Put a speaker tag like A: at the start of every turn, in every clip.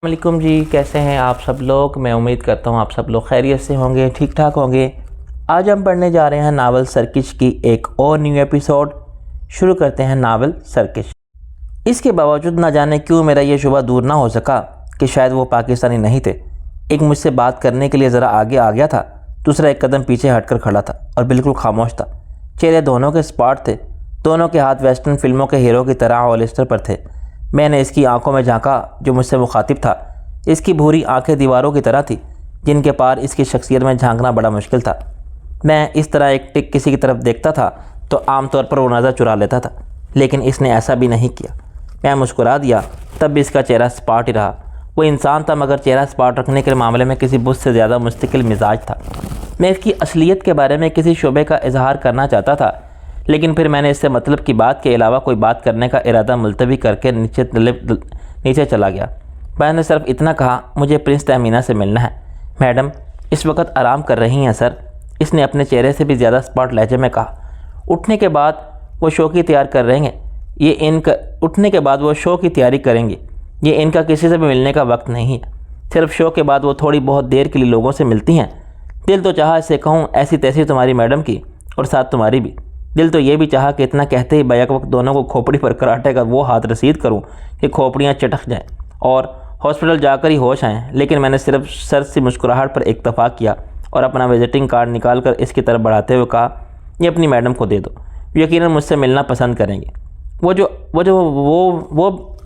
A: السلام علیکم جی، کیسے ہیں آپ سب لوگ؟ میں امید کرتا ہوں آپ سب لوگ خیریت سے ہوں گے، ٹھیک ٹھاک ہوں گے۔ آج ہم پڑھنے جا رہے ہیں ناول سرکش کی ایک اور نیو ایپیسوڈ۔ شروع کرتے ہیں ناول سرکش۔ اس کے باوجود نہ جانے کیوں میرا یہ شبہ دور نہ ہو سکا کہ شاید وہ پاکستانی نہیں تھے۔ ایک مجھ سے بات کرنے کے لیے ذرا آگے آ گیا تھا، دوسرا ایک قدم پیچھے ہٹ کر کھڑا تھا اور بالکل خاموش تھا۔ چہرے دونوں کے اسپاٹ تھے، دونوں کے ہاتھ ویسٹرن فلموں کے ہیرو کی طرح ہولسٹر پر تھے۔ میں نے اس کی آنکھوں میں جھانکا جو مجھ سے مخاطب تھا۔ اس کی بھوری آنکھیں دیواروں کی طرح تھی جن کے پار اس کی شخصیت میں جھانکنا بڑا مشکل تھا۔ میں اس طرح ایک ٹک کسی کی طرف دیکھتا تھا تو عام طور پر وہ نظر چرا لیتا تھا، لیکن اس نے ایسا بھی نہیں کیا۔ میں مسکرا دیا، تب بھی اس کا چہرہ سپاٹ ہی رہا۔ وہ انسان تھا مگر چہرہ سپاٹ رکھنے کے معاملے میں کسی بت سے زیادہ مستقل مزاج تھا۔ میں اس کی اصلیت کے بارے میں کسی شعبے کا اظہار کرنا چاہتا تھا، لیکن پھر میں نے اس سے مطلب کی بات کے علاوہ کوئی بات کرنے کا ارادہ ملتوی کر کے نیچے چلا گیا۔ میں نے صرف اتنا کہا، مجھے پرنس تہمینہ سے ملنا ہے۔ میڈم اس وقت آرام کر رہی ہیں سر، اس نے اپنے چہرے سے بھی زیادہ سپاٹ لہجے میں کہا۔ اٹھنے کے بعد وہ شو کی تیاری کریں گے، یہ ان کا کسی سے بھی ملنے کا وقت نہیں ہے۔ صرف شو کے بعد وہ تھوڑی بہت دیر کے لیے لوگوں سے ملتی ہیں۔ دل تو چاہا اسے کہوں ایسی تیسی تمہاری میڈم کی اور ساتھ تمہاری بھی۔ دل تو یہ بھی چاہا کہ اتنا کہتے ہی بیک وقت دونوں کو کھوپڑی پر کراٹے کا وہ ہاتھ رسید کروں کہ کھوپڑیاں چٹک جائیں اور ہاسپٹل جا کر ہی ہوش آئیں، لیکن میں نے صرف سر سے مسکراہٹ پر اکتفا کیا اور اپنا وزٹنگ کارڈ نکال کر اس کی طرف بڑھاتے ہوئے کہا، یہ اپنی میڈم کو دے دو، یقیناً مجھ سے ملنا پسند کریں گے۔ وہ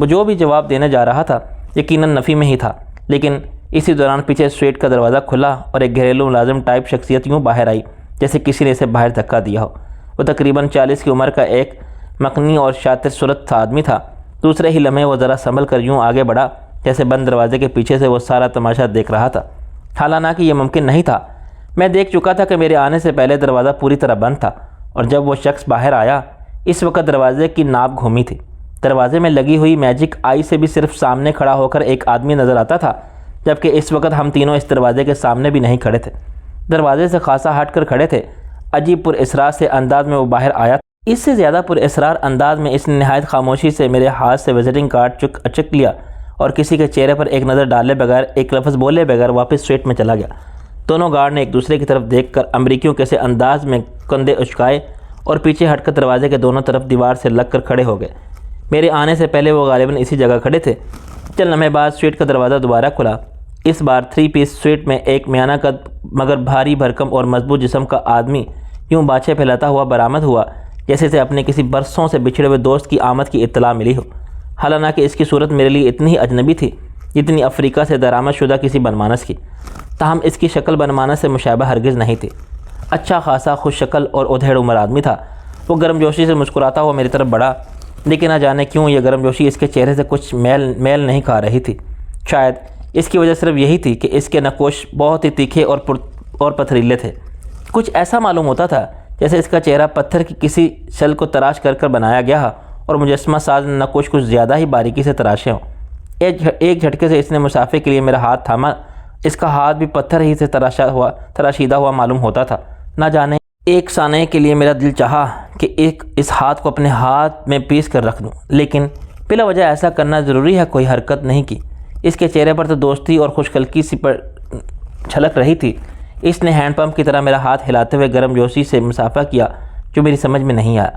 A: جو بھی جواب دینے جا رہا تھا یقیناً نفی میں ہی تھا، لیکن اسی دوران پیچھے سویٹ کا دروازہ کھلا اور ایک گھریلو ملازم ٹائپ شخصیت یوں باہر آئی جیسے کسی نے اسے باہر دھکا دیا ہو۔ وہ تقریباً 40 کی عمر کا ایک مکنی اور شاطر صورت آدمی تھا۔ دوسرے ہی لمحے وہ ذرا سنبھل کر یوں آگے بڑھا جیسے بند دروازے کے پیچھے سے وہ سارا تماشا دیکھ رہا تھا۔ حالانکہ یہ ممکن نہیں تھا، میں دیکھ چکا تھا کہ میرے آنے سے پہلے دروازہ پوری طرح بند تھا، اور جب وہ شخص باہر آیا اس وقت دروازے کی ناب گھومی تھی۔ دروازے میں لگی ہوئی میجک آئی سے بھی صرف سامنے کھڑا ہو کر ایک آدمی نظر آتا تھا، جبکہ اس وقت ہم تینوں اس دروازے کے سامنے بھی نہیں کھڑے تھے، دروازے سے خاصا ہٹ کر کھڑے تھے۔ عجیب پر اسرار سے انداز میں وہ باہر آیا۔ اس سے زیادہ پر اسرار انداز میں اس نے نہایت خاموشی سے میرے ہاتھ سے وزٹنگ کارڈ چک لیا اور کسی کے چہرے پر ایک نظر ڈالے بغیر، ایک لفظ بولے بغیر واپس سیٹ میں چلا گیا۔ دونوں گارڈ نے ایک دوسرے کی طرف دیکھ کر امریکیوں کے سے انداز میں کندھے اچکائے اور پیچھے ہٹ کر دروازے کے دونوں طرف دیوار سے لگ کر کھڑے ہو گئے۔ میرے آنے سے پہلے وہ غالباً اسی جگہ کھڑے تھے۔ چند لمحے بعد سویٹ کا دروازہ دوبارہ کھلا۔ اس بار 3 پیس سویٹ میں ایک میانہ قد مگر بھاری بھرکم اور مضبوط جسم کا آدمی یوں باچھے پھیلاتا ہوا برآمد ہوا جیسے سے اپنے کسی برسوں سے بچھڑے ہوئے دوست کی آمد کی اطلاع ملی ہو۔ حالانکہ اس کی صورت میرے لیے اتنی ہی اجنبی تھی جتنی افریقہ سے درآمد شدہ کسی بنمانس کی، تاہم اس کی شکل بنمانس سے مشابہ ہرگز نہیں تھی۔ اچھا خاصا خوش شکل اور ادھیڑ عمر آدمی تھا۔ وہ گرم جوشی سے مسکراتا ہوا میری طرف بڑھا، لیکن نہ جانے کیوں یہ گرم جوشی اس کے چہرے سے کچھ میل نہیں کھا رہی تھی۔ شاید اس کی وجہ صرف یہی تھی کہ اس کے نقوش بہت ہی تیکھے اور پتھریلے تھے۔ کچھ ایسا معلوم ہوتا تھا جیسے اس کا چہرہ پتھر کی کسی شل کو تراش کر بنایا گیا اور مجسمہ ساز نقوش کچھ زیادہ ہی باریکی سے تراشے ہوں۔ ایک جھٹکے سے اس نے مسافے کے لیے میرا ہاتھ تھاما۔ اس کا ہاتھ بھی پتھر ہی سے تراشیدہ ہوا معلوم ہوتا تھا۔ نہ جانے ایک ثانیے کے لیے میرا دل چاہا کہ اس ہاتھ کو اپنے ہاتھ میں پیس کر رکھ دوں، لیکن بلا وجہ ایسا کرنا ضروری ہے کوئی حرکت نہیں کی۔ اس کے چہرے پر تو دوستی اور خوشخلقی سی پر چھلک رہی تھی۔ اس نے ہینڈ پمپ کی طرح میرا ہاتھ ہلاتے ہوئے گرم جوشی سے مسافہ کیا جو میری سمجھ میں نہیں آیا،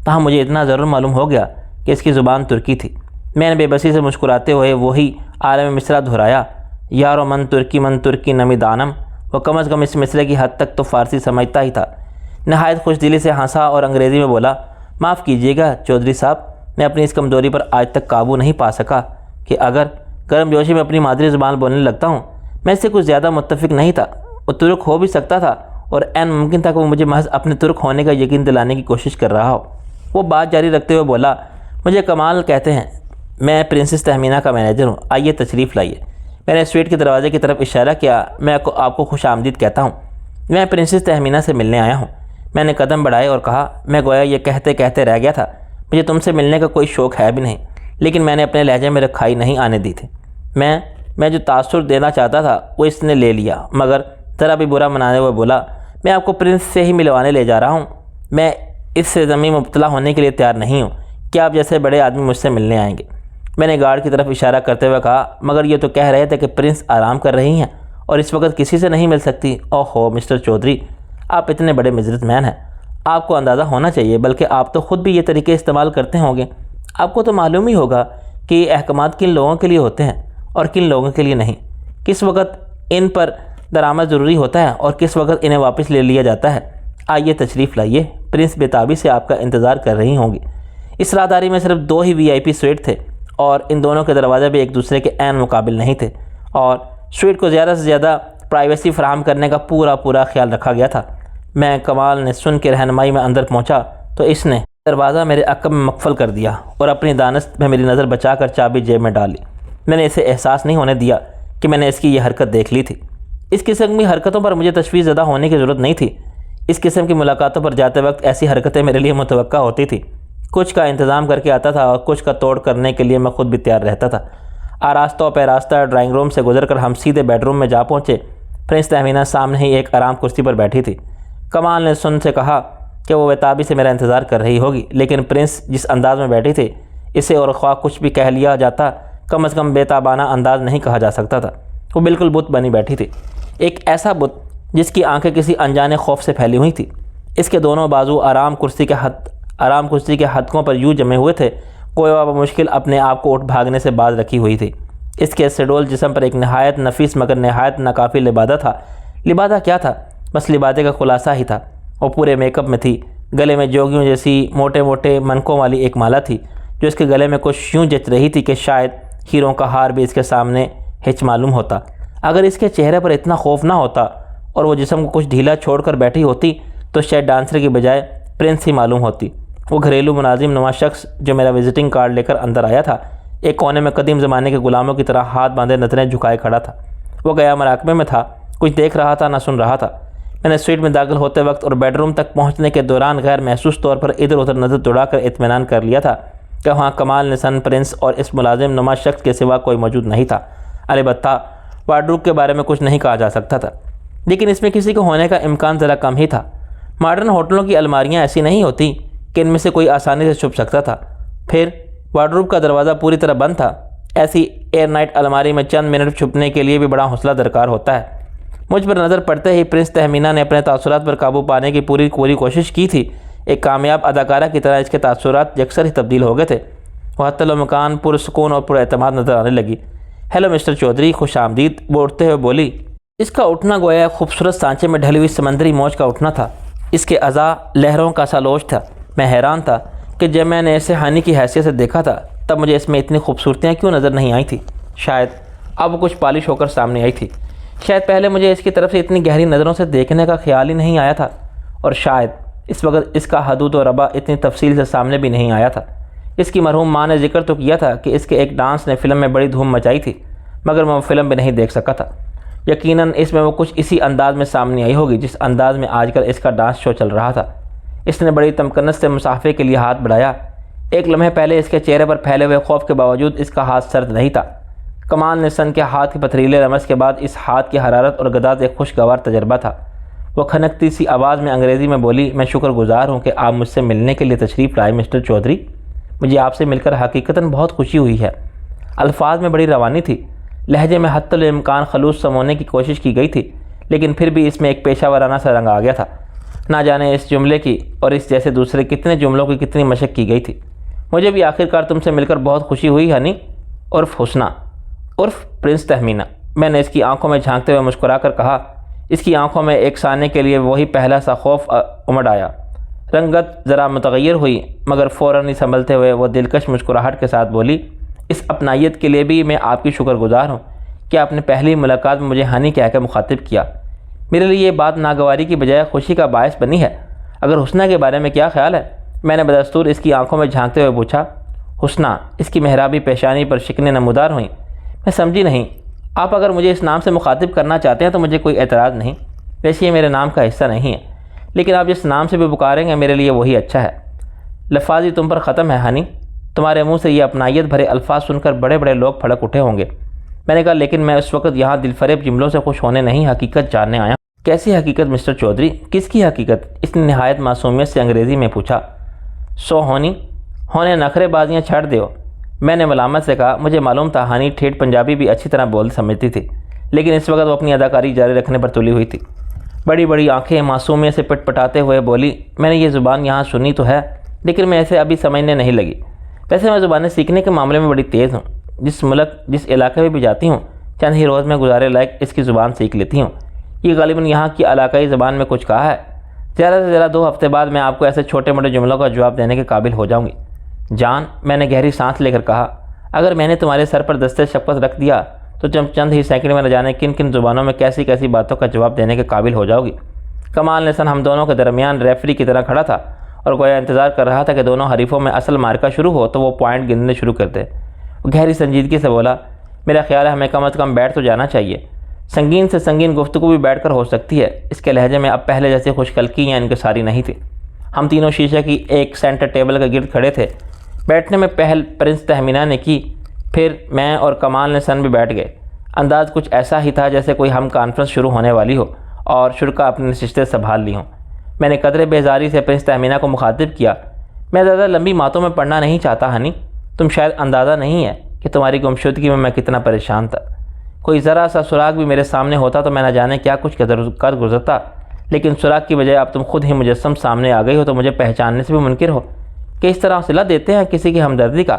A: تاہم مجھے اتنا ضرور معلوم ہو گیا کہ اس کی زبان ترکی تھی۔ میں نے بے بسی سے مسکراتے ہوئے وہی عالم مصرع دہرایا، یارو من ترکی نمی دانم۔ وہ کم از کم اس مصرے کی حد تک تو فارسی سمجھتا ہی تھا۔ نہایت خوش دلی سے ہنسا اور انگریزی میں بولا، معاف کیجیے گا چودھری صاحب، میں اپنی اس کمزوری پر آج تک قابو نہیں پا سکا کہ اگر گرم جوشی میں اپنی مادری زبان بولنے لگتا ہوں۔ میں اس سے کچھ زیادہ متفق نہیں تھا۔ وہ ترک ہو بھی سکتا تھا اور عین ممکن تھا کہ وہ مجھے محض اپنے ترک ہونے کا یقین دلانے کی کوشش کر رہا ہو۔ وہ بات جاری رکھتے ہوئے بولا، مجھے کمال کہتے ہیں، میں پرنسس تہمینہ کا مینیجر ہوں، آئیے تشریف لائیے۔ میں نے سویٹ کے دروازے کی طرف اشارہ کیا، میں آپ کو خوش آمدید کہتا ہوں، میں پرنسس تہمینہ سے ملنے آیا ہوں۔ میں نے قدم بڑھائے اور کہا، میں گویا یہ کہتے رہ گیا تھا، مجھے تم سے ملنے کا کوئی شوق ہے بھی نہیں، لیکن میں نے اپنے لہجے میں رکھائی نہیں آنے دی تھی۔ میں جو تاثر دینا چاہتا تھا وہ اس نے لے لیا، مگر ذرا بھی برا منانے ہوئے بولا، میں آپ کو پرنس سے ہی ملوانے لے جا رہا ہوں، میں اس سے زمین مبتلا ہونے کے لیے تیار نہیں ہوں کہ آپ جیسے بڑے آدمی مجھ سے ملنے آئیں گے۔ میں نے گارڈ کی طرف اشارہ کرتے ہوئے کہا، مگر یہ تو کہہ رہے تھے کہ پرنس آرام کر رہی ہیں اور اس وقت کسی سے نہیں مل سکتی۔ اوہو مسٹر چودھری، آپ اتنے بڑے مجرد مین ہیں، آپ کو اندازہ ہونا چاہیے، بلکہ آپ تو خود بھی یہ طریقے استعمال کرتے ہوں گے۔ آپ کو تو معلوم ہی ہوگا کہ یہ احکامات کن لوگوں کے لیے ہوتے ہیں اور کن لوگوں کے لیے نہیں، کس وقت ان پر درآمد ضروری ہوتا ہے اور کس وقت انہیں واپس لے لیا جاتا ہے۔ آئیے تشریف لائیے، پرنس بے تابی سے آپ کا انتظار کر رہی ہوں گی۔ اس راہداری میں صرف 2 ہی VIP سویٹ تھے اور ان دونوں کے دروازے بھی ایک دوسرے کے عین مقابل نہیں تھے، اور سویٹ کو زیادہ سے زیادہ پرائیویسی فراہم کرنے کا پورا خیال رکھا گیا تھا۔ میں کمال نے سن کے رہنمائی میں اندر پہنچا تو اس نے دروازہ میرے عقب میں مقفل کر دیا اور اپنی دانست میں میری نظر بچا کر چابی جیب میں ڈالی۔ میں نے اسے احساس نہیں ہونے دیا کہ میں نے اس کی یہ حرکت دیکھ لی تھی۔ اس قسم کی حرکتوں پر مجھے تشویش زدہ ہونے کی ضرورت نہیں تھی۔ اس قسم کی ملاقاتوں پر جاتے وقت ایسی حرکتیں میرے لیے متوقع ہوتی تھی۔ کچھ کا انتظام کر کے آتا تھا اور کچھ کا توڑ کرنے کے لیے میں خود بھی تیار رہتا تھا۔ آراستہ و پیراستہ ڈرائنگ روم سے گزر کر ہم سیدھے بیڈ روم میں جا پہنچے۔ پرنس تہمینہ سامنے ہی ایک آرام کرسی پر بیٹھی تھی۔ کمال نے سن سے کہا کہ وہ بےتابی سے میرا انتظار کر رہی ہوگی، لیکن پرنس جس انداز میں بیٹھی تھی اسے اور خواہ کچھ بھی کہہ لیا جاتا کم از کم بےتابانہ انداز نہیں کہا جا سکتا تھا۔ وہ بالکل بت بنی بیٹھی تھی، ایک ایسا بت جس کی آنکھیں کسی انجانے خوف سے پھیلی ہوئی تھیں۔ اس کے دونوں بازو آرام کرسی کے ہتھوں پر یوں جمے ہوئے تھے گویا بمشکل اپنے آپ کو اٹھ بھاگنے سے باز رکھی ہوئی تھی۔ اس کے سڈول جسم پر ایک نہایت نفیس مگر نہایت ناکافی لبادہ تھا۔ لبادہ کیا تھا؟ بس لبادے کا خلاصہ ہی تھا۔ وہ پورے میک اپ میں تھی، گلے میں جوگیوں جیسی موٹے منکوں والی ایک مالا تھی جو اس کے گلے میں کچھ یوں جچ رہی تھی کہ شاید ہیروں کا ہار بھی اس کے سامنے ہچ معلوم ہوتا۔ اگر اس کے چہرے پر اتنا خوف نہ ہوتا اور وہ جسم کو کچھ ڈھیلا چھوڑ کر بیٹھی ہوتی تو شاید ڈانسر کی بجائے پرنس ہی معلوم ہوتی۔ وہ گھریلو ملازم نما شخص جو میرا وزٹنگ کارڈ لے کر اندر آیا تھا ایک کونے میں قدیم زمانے کے غلاموں کی طرح ہاتھ باندھے نظریں جھکائے کھڑا تھا۔ وہ گیا مراقبے میں تھا، کچھ دیکھ رہا تھا نہ سن رہا تھا۔ میں نے سویٹ میں داخل ہوتے وقت اور بیڈ روم تک پہنچنے کے دوران غیر محسوس طور پر ادھر ادھر نظر دوڑا کر اطمینان کر لیا تھا کہ وہاں کمال نسن، پرنس اور اس ملازم نما شخص کے سوا کوئی موجود نہیں تھا۔ البتہ وارڈروب کے بارے میں کچھ نہیں کہا جا سکتا تھا، لیکن اس میں کسی کو ہونے کا امکان ذرا کم ہی تھا۔ ماڈرن ہوٹلوں کی الماریاں ایسی نہیں ہوتی کہ ان میں سے کوئی آسانی سے چھپ سکتا تھا۔ پھر وارڈروب کا دروازہ پوری طرح بند تھا۔ ایسی ایئر نائٹ الماری میں چند منٹ چھپنے کے لیے بھی بڑا حوصلہ درکار ہوتا ہے۔ مجھ پر نظر پڑتے ہی پرنس تہمینہ نے اپنے تاثرات پر قابو پانے کی پوری کوشش کی تھی۔ ایک کامیاب اداکارہ کی طرح اس کے تاثرات یکسر ہی تبدیل ہو گئے تھے۔ وہ حتی المکان پرسکون اور پر اعتماد نظر آنے لگی۔ ہیلو مسٹر چودھری، خوش آمدید، وہ اٹھتے ہوئے بولی۔ اس کا اٹھنا گویا ایک خوبصورت سانچے میں ڈھلی ہوئی سمندری موج کا اٹھنا تھا۔ اس کے اعضاء لہروں کا سالوچ تھا۔ میں حیران تھا کہ جب میں نے اسے ہانی کی حیثیت سے دیکھا تھا تب مجھے اس میں اتنی خوبصورتیاں کیوں نظر نہیں آئی تھی۔ شاید اب وہ کچھ پالش ہو کر سامنے آئی تھی۔ شاید پہلے مجھے اس کی طرف سے اتنی گہری نظروں سے دیکھنے کا خیال ہی نہیں آیا تھا، اور شاید اس وقت اس کا حدود و ربا اتنی تفصیل سے سامنے بھی نہیں آیا تھا۔ اس کی مرحوم ماں نے ذکر تو کیا تھا کہ اس کے ایک ڈانس نے فلم میں بڑی دھوم مچائی تھی، مگر میں وہ فلم بھی نہیں دیکھ سکا تھا۔ یقیناً اس میں وہ کچھ اسی انداز میں سامنے آئی ہوگی جس انداز میں آج کل اس کا ڈانس شو چل رہا تھا۔ اس نے بڑی تمکنت سے مصافحے کے لیے ہاتھ بڑھایا۔ ایک لمحے پہلے اس کے چہرے پر پھیلے ہوئے خوف کے باوجود اس کا ہاتھ سرد نہیں تھا۔ کمال نسن کے ہاتھ کے پتھریلے رمس کے بعد اس ہاتھ کی حرارت اور گداز ایک خوشگوار تجربہ تھا۔ وہ کھنکتی سی آواز میں انگریزی میں بولی، میں شکر گزار ہوں کہ آپ مجھ سے ملنے کے لیے تشریف لائے مسٹر چودھری۔ مجھے آپ سے مل کر حقیقتاً بہت خوشی ہوئی ہے۔ الفاظ میں بڑی روانی تھی، لہجے میں حتی الامکان خلوص سمونے کی کوشش کی گئی تھی، لیکن پھر بھی اس میں ایک پیشہ ورانہ سا رنگ آ گیا تھا۔ نہ جانے اس جملے کی اور اس جیسے دوسرے کتنے جملوں کی کتنی مشق کی گئی تھی۔ مجھے بھی آخرکار تم سے مل کر بہت خوشی ہوئی ہنی، عرف حسنہ، عرف پرنس تہمینہ۔ میں نے اس کی آنکھوں میں جھانکتے ہوئے مسکرا کر کہا۔ اس کی آنکھوں میں ایک ثانے کے لیے وہی پہلا سا خوف امڑ آیا۔ رنگت ذرا متغیر ہوئی، مگر فوراً ہی سنبھلتے ہوئے وہ دلکش مسکراہٹ کے ساتھ بولی، اس اپنائیت کے لیے بھی میں آپ کی شکر گزار ہوں کہ آپ نے پہلی ملاقات میں مجھے ہنی کہہ کے مخاطب کیا۔ میرے لیے یہ بات ناگواری کی بجائے خوشی کا باعث بنی ہے۔ اگر حسنہ کے بارے میں کیا خیال ہے؟ میں نے بدستور اس کی آنکھوں میں جھانکتے ہوئے پوچھا۔ حسنہ، اس کی محرابی پیشانی پر شکنیں نمودار ہوئیں۔ میں سمجھی نہیں۔ آپ اگر مجھے اس نام سے مخاطب کرنا چاہتے ہیں تو مجھے کوئی اعتراض نہیں، ویسے یہ میرے نام کا حصہ نہیں ہے، لیکن آپ جس نام سے بھی پکاریں گے میرے لیے وہی اچھا ہے۔ لفاظی تم پر ختم ہے ہنی۔ تمہارے منہ سے یہ اپنائیت بھرے الفاظ سن کر بڑے بڑے لوگ پھڑک اٹھے ہوں گے۔ میں نے کہا، لیکن میں اس وقت یہاں دل فریب جملوں سے خوش ہونے نہیں، حقیقت جاننے آیا۔ کیسی حقیقت مسٹر چودھری؟ کس کی حقیقت؟ اس نے نہایت معصومیت سے انگریزی میں پوچھا۔ سو ہونے نخرے بازیاں چھڑ دیو، میں نے ملامت سے کہا مجھے معلوم تھا ہانی ٹھیٹھ پنجابی بھی اچھی طرح بول سمجھتی تھی، لیکن اس وقت وہ اپنی اداکاری جاری رکھنے پر تلی ہوئی تھی۔ بڑی بڑی آنکھیں معصومیت سے پٹ پٹاتے ہوئے بولی، میں نے یہ زبان یہاں سنی تو ہے لیکن میں اسے ابھی سمجھنے نہیں لگی۔ ویسے میں زبانیں سیکھنے کے معاملے میں بڑی تیز ہوں، جس ملک جس علاقے میں بھی جاتی ہوں چند ہی روز میں گزارے لائق اس کی زبان سیکھ لیتی ہوں۔ یہ غالباً یہاں کی علاقائی زبان میں کچھ کہا ہے، زیادہ سے زیادہ 2 ہفتے بعد میں آپ کو ایسے چھوٹے موٹے جملوں کا جواب دینے کے قابل ہو جاؤں گی۔ جان، میں نے گہری سانس لے کر کہا، اگر میں نے تمہارے سر پر دستے شفقت رکھ دیا تو تم چند ہی سیکنڈ میں نہ جانے کن کن زبانوں میں کیسی کیسی باتوں کا جواب دینے کے قابل ہو جاؤ گی۔ کمال نسن ہم دونوں کے درمیان ریفری کی طرح کھڑا تھا اور گویا انتظار کر رہا تھا کہ دونوں حریفوں میں اصل مارکا شروع ہو تو وہ پوائنٹ گننے شروع کرتے۔ وہ گہری سنجیدگی سے بولا، میرا خیال ہے ہمیں کم از کم بیٹھ تو جانا چاہیے۔ سنگین سے سنگین گفتگو بھی بیٹھ کر ہو سکتی ہے۔ اس کے لہجے میں اب پہلے جیسی خوش قلقی یا انکساری نہیں تھی۔ ہم تینوں شیشے کی ایک سینٹر ٹیبل کے گرد کھڑے تھے۔ بیٹھنے میں پہل پرنس تہمینہ نے کی، پھر میں اور کمال نسن بھی بیٹھ گئے۔ انداز کچھ ایسا ہی تھا جیسے کوئی ہم کانفرنس شروع ہونے والی ہو اور شرکا اپنے نشستیں سنبھال لی ہوں۔ میں نے قدرے بیزاری سے پرنس تہمینہ کو مخاطب کیا، میں زیادہ لمبی باتوں میں پڑھنا نہیں چاہتا ہنی، تم شاید اندازہ نہیں ہے کہ تمہاری گمشدگی میں کتنا پریشان تھا۔ کوئی ذرا سا سراغ بھی میرے سامنے ہوتا تو میں نہ جانے کیا کچھ کر گزرتا، لیکن سراغ کی بجائے اب تم خود ہی مجسم سامنے آ گئی ہو تو مجھے پہچاننے سے بھی منکر ہو کہ اس طرح صلہ دیتے ہیں کسی کی ہمدردی کا۔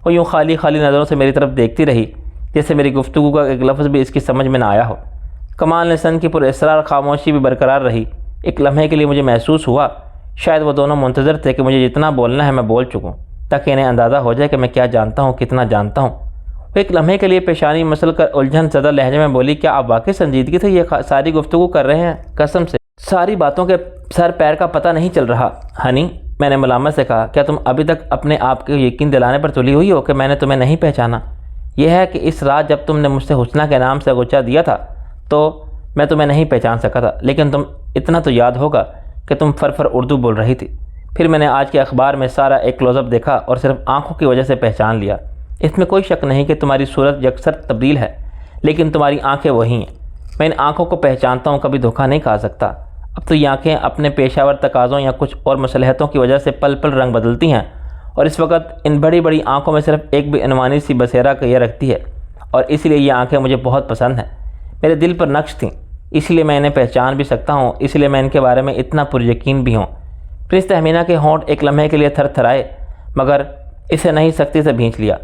A: وہ یوں خالی خالی نظروں سے میری طرف دیکھتی رہی جیسے میری گفتگو کا ایک لفظ بھی اس کی سمجھ میں نہ آیا ہو۔ کمال نسن کی پر اسرار خاموشی بھی برقرار رہی۔ ایک لمحے کے لیے مجھے محسوس ہوا شاید وہ دونوں منتظر تھے کہ مجھے جتنا بولنا ہے میں بول چکوں تاکہ انہیں اندازہ ہو جائے کہ میں کیا جانتا ہوں، کتنا جانتا ہوں۔ وہ ایک لمحے کے لیے پیشانی مسل کر الجھن زدہ لہجے میں بولی، کیا آپ واقعی سنجیدگی سے یہ ساری گفتگو کر رہے ہیں؟ قسم سے ساری باتوں کے سر پیر کا پتہ نہیں چل رہا۔ ہنی، میں نے ملامت سے کہا، کیا تم ابھی تک اپنے آپ کو یقین دلانے پر تلی ہوئی ہو کہ میں نے تمہیں نہیں پہچانا؟ یہ ہے کہ اس رات جب تم نے مجھ سے حسنہ کے نام سے غچہ دیا تھا تو میں تمہیں نہیں پہچان سکا تھا، لیکن تم اتنا تو یاد ہوگا کہ تم فر اردو بول رہی تھی۔ پھر میں نے آج کے اخبار میں سارا ایک کلوز اپ دیکھا اور صرف آنکھوں کی وجہ سے پہچان لیا۔ اس میں کوئی شک نہیں کہ تمہاری صورت یکسر تبدیل ہے، لیکن تمہاری آنکھیں وہی ہیں۔ میں ان آنکھوں کو پہچانتا ہوں، کبھی دھوکہ نہیں کھا سکتا۔ اب تو یہ آنکھیں اپنے پیشہ ور تقاضوں یا کچھ اور مصلحتوں کی وجہ سے پل پل رنگ بدلتی ہیں، اور اس وقت ان بڑی بڑی آنکھوں میں صرف ایک بھی عنوانی سی بصیرہ یہ رکھتی ہے، اور اس لیے یہ آنکھیں مجھے بہت پسند ہیں۔ میرے دل پر نقش تھیں، اس لیے میں انہیں پہچان بھی سکتا ہوں، اس لیے میں ان کے بارے میں اتنا پر یقین بھی ہوں۔ پرنس تہمینہ کے ہونٹ ایک لمحے کے لیے تھر تھرائے، مگر اسے نہیں سختی سے بھینچ لیا۔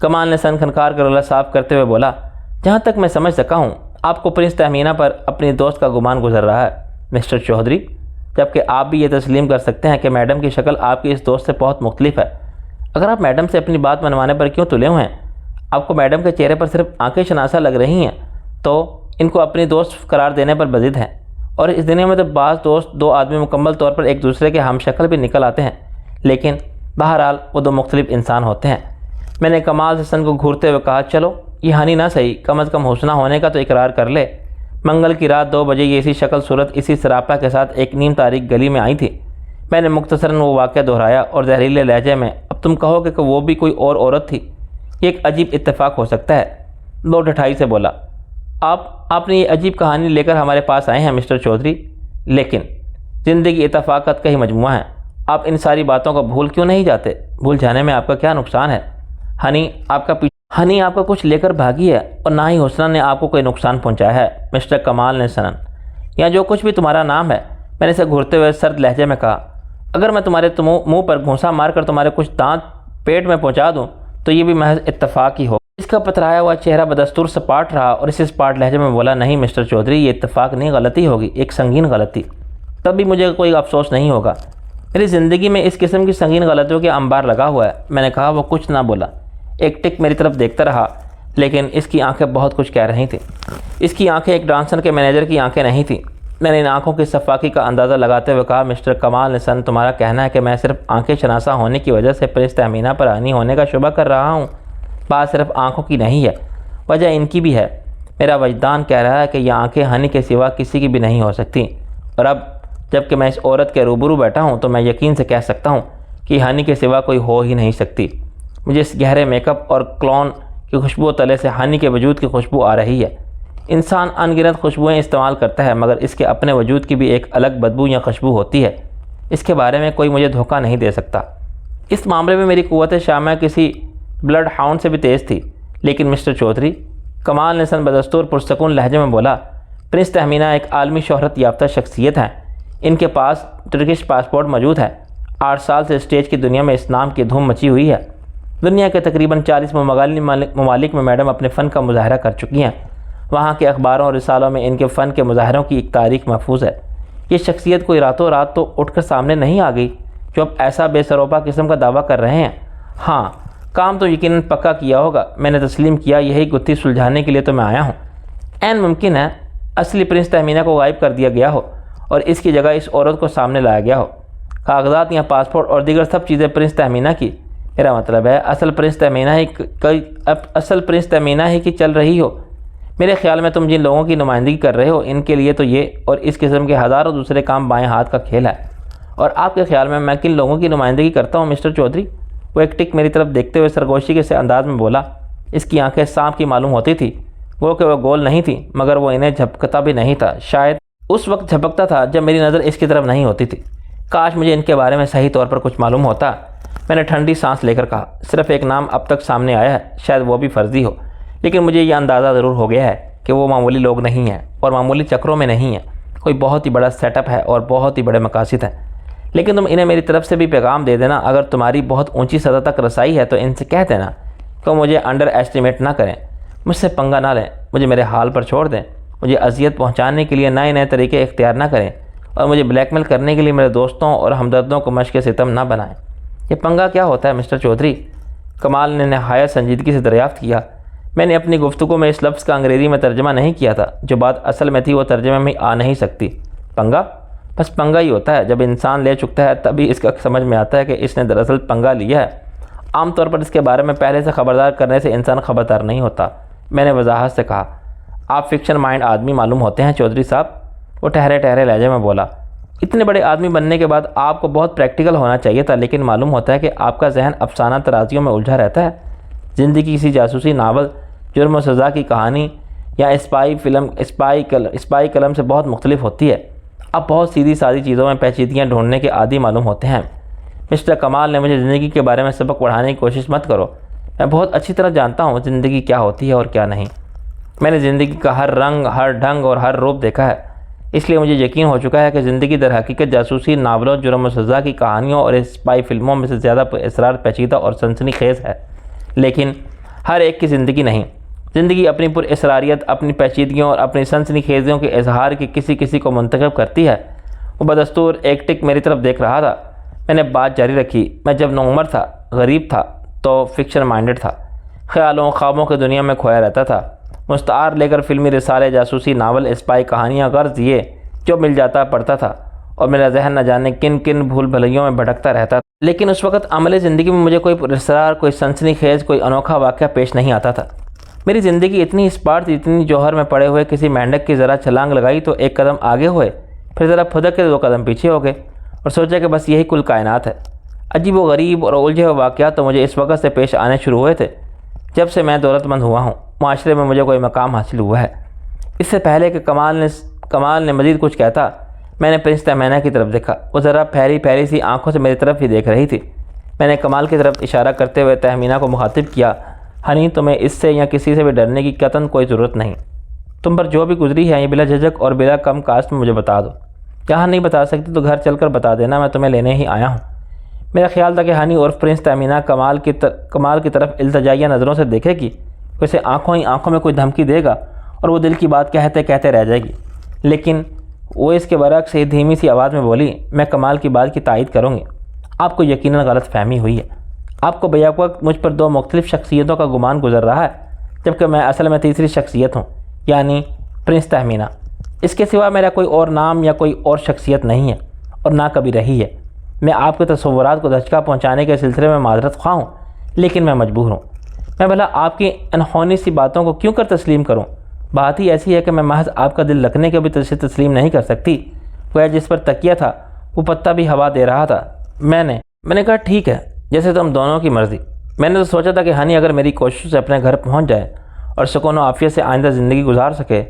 A: کمال نے سن کھنکار کر گلا صاف کرتے ہوئے بولا، جہاں تک میں سمجھ سکا ہوں آپ کو پرنس تہمینہ پر اپنی دوست کا گمان گزر رہا ہے مسٹر چودھری، جبکہ آپ بھی یہ تسلیم کر سکتے ہیں کہ میڈم کی شکل آپ کی اس دوست سے بہت مختلف ہے۔ اگر آپ میڈم سے اپنی بات منوانے پر کیوں تلے ہوئے ہیں؟ آپ کو میڈم کے چہرے پر صرف آنکھیں شناسہ لگ رہی ہیں تو ان کو اپنی دوست قرار دینے پر بضد ہیں، اور اس دنیا میں تو بعض دوست 2 آدمی مکمل طور پر ایک دوسرے کے ہم شکل بھی نکل آتے ہیں، لیکن بہرحال وہ 2 مختلف انسان ہوتے ہیں۔ میں نے کمال حسن کو گھورتے ہوئے کہا، چلو یہ ہنی نہ صحیح، کم از کم حسنہ ہونے کا تو اقرار کر لے۔ منگل کی رات 2 بجے یہ اسی شکل صورت اسی سراپا کے ساتھ ایک نیم تاریخ گلی میں آئی تھی۔ میں نے مختصراً وہ واقعہ دہرایا اور زہریلے لہجے میں، اب تم کہو کہ وہ بھی کوئی اور عورت تھی، یہ ایک عجیب اتفاق ہو سکتا ہے۔ وہ ڈٹھائی سے بولا، آپ نے یہ عجیب کہانی لے کر ہمارے پاس آئے ہیں مسٹر چودھری، لیکن زندگی اتفاقات کا ہی مجموعہ ہے۔ آپ ان ساری باتوں کو بھول کیوں نہیں جاتے؟ بھول جانے میں آپ کا کیا نقصان ہے؟ ہنی آپ کا کچھ لے کر بھاگی ہے، اور نہ ہی حسنہ نے آپ کو کوئی نقصان پہنچایا ہے مسٹر کمال نے سنن، یا جو کچھ بھی تمہارا نام ہے۔ میں نے اسے گھورتے ہوئے سرد لہجے میں کہا، اگر میں تمہارے منہ پر گھونسا مار کر تمہارے کچھ دانت پیٹ میں پہنچا دوں تو یہ بھی محض اتفاق ہی ہو۔ اس کا پترایا ہوا چہرہ بدستور سپاٹ رہا اور اسے سپاٹ لہجے میں بولا، نہیں مسٹر چودھری، یہ اتفاق نہیں، غلطی ہوگی، ایک سنگین غلطی۔ تب بھی مجھے کوئی افسوس نہیں ہوگا، میری زندگی میں اس قسم کی سنگین غلطیوں کے انبار لگا ہوا ہے۔ میں نے کہا۔ وہ کچھ نہ بولا، ایک ٹک میری طرف دیکھتا رہا، لیکن اس کی آنکھیں بہت کچھ کہہ رہی تھیں۔ اس کی آنکھیں ایک ڈانسر کے مینیجر کی آنکھیں نہیں تھیں۔ میں نے ان آنکھوں کی صفاقی کا اندازہ لگاتے ہوئے کہا، مسٹر کمال نسن، تمہارا کہنا ہے کہ میں صرف آنکھیں شناسہ ہونے کی وجہ سے پرنس تہمینہ پر آنی ہونے کا شبہ کر رہا ہوں؟ بات صرف آنکھوں کی نہیں ہے، وجہ ان کی بھی ہے۔ میرا وجدان کہہ رہا ہے کہ یہ آنکھیں ہنی کے سوا کسی کی بھی نہیں ہو سکتی، اور اب جب کہ میں اس عورت کے روبرو بیٹھا ہوں تو میں یقین سے کہہ سکتا ہوں کہ ہنی کے سوا کوئی ہو ہی نہیں سکتی۔ مجھے اس گہرے میک اپ اور کلون کی خوشبو تلے سے ہنی کے وجود کی خوشبو آ رہی ہے۔ انسان ان گنت خوشبوئیں استعمال کرتا ہے، مگر اس کے اپنے وجود کی بھی ایک الگ بدبو یا خوشبو ہوتی ہے۔ اس کے بارے میں کوئی مجھے دھوکہ نہیں دے سکتا۔ اس معاملے میں میری قوت شامہ کسی بلڈ ہاؤنڈ سے بھی تیز تھی۔ لیکن مسٹر چودھری، کمال نے سن بدستور پرسکون لہجے میں بولا، پرنس تہمینہ ایک عالمی شہرت یافتہ شخصیت ہیں۔ ان کے پاس ٹرکش پاسپورٹ موجود ہے۔ 8 سال سے اسٹیج کی دنیا میں اس نام کی دھوم مچی ہوئی ہے۔ دنیا کے تقریباً 40 ممالک میں میڈم اپنے فن کا مظاہرہ کر چکی ہیں۔ وہاں کے اخباروں اور رسالوں میں ان کے فن کے مظاہروں کی ایک تاریخ محفوظ ہے۔ یہ شخصیت کوئی راتوں رات تو اٹھ کر سامنے نہیں آ گئی جو اب ایسا بے سروپا قسم کا دعویٰ کر رہے ہیں۔ ہاں، کام تو یقیناً پکا کیا ہوگا۔ میں نے تسلیم کیا، یہی گتھی سلجھانے کے لیے تو میں آیا ہوں۔ عین ممکن ہے اصلی پرنس تہمینہ کو غائب کر دیا گیا ہو اور اس کی جگہ اس عورت کو سامنے لایا گیا ہو۔ کاغذات یا پاسپورٹ اور دیگر سب چیزیں پرنس تہمینہ کی۔ میرا مطلب ہے اصل پرنس تہمینہ ہی کی چل رہی ہو۔ میرے خیال میں تم جن لوگوں کی نمائندگی کر رہے ہو ان کے لیے تو یہ اور اس قسم کے ہزاروں دوسرے کام بائیں ہاتھ کا کھیل ہے۔ اور آپ کے خیال میں کن لوگوں کی نمائندگی کرتا ہوں مسٹر چودھری؟ وہ ایک ٹک میری طرف دیکھتے ہوئے سرگوشی کے سے انداز میں بولا۔ اس کی آنکھیں سانپ کی معلوم ہوتی تھی۔ وہ کہ وہ گول نہیں تھی مگر وہ انہیں جھپکتا بھی نہیں تھا۔ شاید اس وقت جھپکتا تھا جب میری نظر اس کی طرف نہیں ہوتی تھی۔ کاش مجھے ان کے بارے میں صحیح طور پر کچھ معلوم ہوتا۔ میں نے ٹھنڈی سانس لے کر کہا، صرف ایک نام اب تک سامنے آیا ہے، شاید وہ بھی فرضی ہو، لیکن مجھے یہ اندازہ ضرور ہو گیا ہے کہ وہ معمولی لوگ نہیں ہیں اور معمولی چکروں میں نہیں ہیں۔ کوئی بہت ہی بڑا سیٹ اپ ہے اور بہت ہی بڑے مقاصد ہیں۔ لیکن تم انہیں میری طرف سے بھی پیغام دے دینا، اگر تمہاری بہت اونچی سطح تک رسائی ہے تو ان سے کہہ دینا کہ مجھے انڈر ایسٹیمیٹ نہ کریں، مجھ سے پنگا نہ لیں، مجھے میرے حال پر چھوڑ دیں، مجھے اذیت پہنچانے کے لیے نئے طریقے اختیار نہ کریں اور مجھے بلیک میل کرنے کے لیے میرے دوستوں اور ہمدردوں کو مشق ستم نہ بنائیں۔ یہ پنگا کیا ہوتا ہے مسٹر چودھری؟ کمال نے نہایت سنجیدگی سے دریافت کیا۔ میں نے اپنی گفتگو میں اس لفظ کا انگریزی میں ترجمہ نہیں کیا تھا۔ جو بات اصل میں تھی وہ ترجمے میں آ نہیں سکتی۔ پنگا؟ بس پنگا ہی ہوتا ہے۔ جب انسان لے چکتا ہے تبھی اس کا سمجھ میں آتا ہے کہ اس نے دراصل پنگا لیا ہے۔ عام طور پر اس کے بارے میں پہلے سے خبردار کرنے سے انسان خبردار نہیں ہوتا۔ میں نے وضاحت سے کہا، آپ فکشن مائنڈ آدمی معلوم ہوتے ہیں چودھری صاحب۔ وہ ٹھہرے لہجے میں بولا، اتنے بڑے آدمی بننے کے بعد آپ کو بہت پریکٹیکل ہونا چاہیے تھا، لیکن معلوم ہوتا ہے کہ آپ کا ذہن افسانہ ترازیوں میں الجھا رہتا ہے۔ زندگی کسی جاسوسی ناول، جرم و سزا کی کہانی یا اسپائی کلم سے بہت مختلف ہوتی ہے۔ آپ بہت سیدھی سادی چیزوں میں پیچیدگیاں ڈھونڈنے کے عادی معلوم ہوتے ہیں۔ مسٹر کمال نے مجھے زندگی کے بارے میں سبق پڑھانے کی کوشش مت کرو۔ میں بہت اچھی طرح جانتا ہوں زندگی کیا ہوتی ہے اور کیا نہیں۔ میں نے زندگی کا ہر رنگ، ہر ڈھنگ اور ہر روپ دیکھا ہے، اس لیے مجھے یقین ہو چکا ہے کہ زندگی در حقیقت جاسوسی ناولوں، جرم و سزا کی کہانیوں اور اسپائی فلموں میں سے زیادہ اسرار پیچیدہ اور سنسنی خیز ہے۔ لیکن ہر ایک کی زندگی نہیں۔ زندگی اپنی پر اسراریت، اپنی پیچیدگیوں اور اپنی سنسنی خیزیوں کے اظہار کی کسی کو منتخب کرتی ہے۔ وہ بدستور ایک ٹک میری طرف دیکھ رہا تھا۔ میں نے بات جاری رکھی، میں جب نوعمر تھا، غریب تھا تو فکشن مائنڈڈ تھا، خیالوں خوابوں کی دنیا میں کھویا رہتا تھا۔ مستعار لے کر فلمی رسالے، جاسوسی ناول، اسپائی کہانیاں، غرض یہ جو مل جاتا پڑتا تھا اور میرا ذہن نہ جانے کن بھول بھلیوں میں بھٹکتا رہتا تھا۔ لیکن اس وقت عملی زندگی میں مجھے کوئی اسرار، کوئی سنسنی خیز، کوئی انوکھا واقعہ پیش نہیں آتا تھا۔ میری زندگی اتنی اسپاٹ تھی، اتنی جوہر میں پڑے ہوئے کسی مینڈک کی ذرا چھلانگ لگائی تو ایک قدم آگے ہوئے، پھر ذرا پھدک کے 2 قدم پیچھے ہو گئے اور سوچا کہ بس یہی کل کائنات ہے۔ عجیب و غریب اور الجھے ہوئے واقعات تو مجھے اس وقت سے پیش آنے شروع ہوئے تھے جب سے میں دولت مند ہوا ہوں، معاشرے میں مجھے کوئی مقام حاصل ہوا ہے۔ اس سے پہلے کہ کمال نے مزید کچھ کہتا، میں نے پرنس تہمینہ کی طرف دیکھا۔ وہ ذرا پھیلی سی آنکھوں سے میری طرف ہی دیکھ رہی تھی۔ میں نے کمال کی طرف اشارہ کرتے ہوئے تہمینہ کو مخاطب کیا، ہنی، تمہیں اس سے یا کسی سے بھی ڈرنے کی قطعاً کوئی ضرورت نہیں۔ تم پر جو بھی گزری ہے یہ بلا جھجک اور بلا کم کاسٹ میں مجھے بتا دو۔ یہاں نہیں بتا سکتی تو گھر چل کر بتا دینا، میں تمہیں لینے ہی آیا ہوں۔ میرا خیال تھا کہ ہنی عرف پرنس تہمینہ کمال کی طرف التجائیہ نظروں سے دیکھے گی، اسے آنکھوں میں کوئی دھمکی دے گا اور وہ دل کی بات کہتے رہ جائے گی۔ لیکن وہ اس کے برعکس ہی دھیمی سی آواز میں بولی، میں کمال کی بات کی تائید کروں گی۔ آپ کو یقیناً غلط فہمی ہوئی ہے۔ آپ کو بیک وقت مجھ پر 2 مختلف شخصیتوں کا گمان گزر رہا ہے، جبکہ میں اصل میں تیسری شخصیت ہوں، یعنی پرنس تہمینہ۔ اس کے سوا میرا کوئی اور نام یا کوئی اور شخصیت نہیں ہے اور نہ کبھی رہی ہے۔ میں آپ کے تصورات کو دھچکا پہنچانے کے سلسلے میں معذرت خواہ ہوں، لیکن میں مجبور ہوں۔ میں بھلا آپ کی انہونی سی باتوں کو کیوں کر تسلیم کروں؟ بات ہی ایسی ہے کہ میں محض آپ کا دل رکھنے کے بھی تسلیم نہیں کر سکتی۔ وہ جس پر تکیہ تھا وہ پتہ بھی ہوا دے رہا تھا۔ میں نے کہا، ٹھیک ہے، جیسے تم دونوں کی مرضی۔ میں نے تو سوچا تھا کہ ہنی اگر میری کوشش سے اپنے گھر پہنچ جائے اور سکون و عافیت سے آئندہ زندگی گزار سکے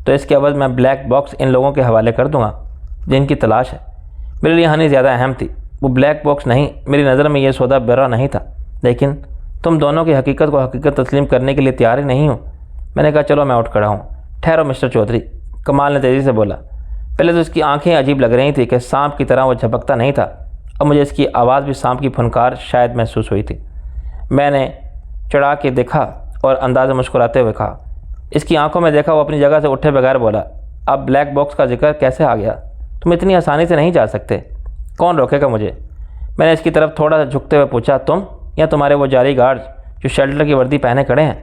A: تو اس کے عوض میں بلیک باکس ان لوگوں کے حوالے کر دوں گا جن کی تلاش ہے۔ میرے لیے ہنی زیادہ اہم تھی، وہ بلیک باکس نہیں۔ میری نظر میں یہ سودا برا نہیں تھا، لیکن تم دونوں کی حقیقت کو حقیقت تسلیم کرنے کے لیے تیار ہی نہیں ہو۔ میں نے کہا چلو میں اٹھ کھڑا ہوں۔ ٹھہرو مسٹر چودھری، کمال نے تیزی سے بولا۔ پہلے تو اس کی آنکھیں عجیب لگ رہی تھیں کہ سانپ کی طرح وہ جھپکتا نہیں تھا، اور مجھے اس کی آواز بھی سانپ کی پھنکار شاید محسوس ہوئی تھی۔ میں نے چڑھا کے دیکھا اور انداز مسکراتے ہوئے کہا، اس کی آنکھوں میں دیکھا وہ اپنی جگہ سے اٹھے بغیر بولا، اب بلیک باکس کا ذکر کیسے آ گیا؟ تم اتنی آسانی سے نہیں جا سکتے، کون روکے گا مجھے؟ میں نے اس کی طرف تھوڑا سا جھکتے ہوئے پوچھا، تم یا تمہارے وہ جعلی گارڈز جو شیلٹر کی وردی پہنے کھڑے ہیں؟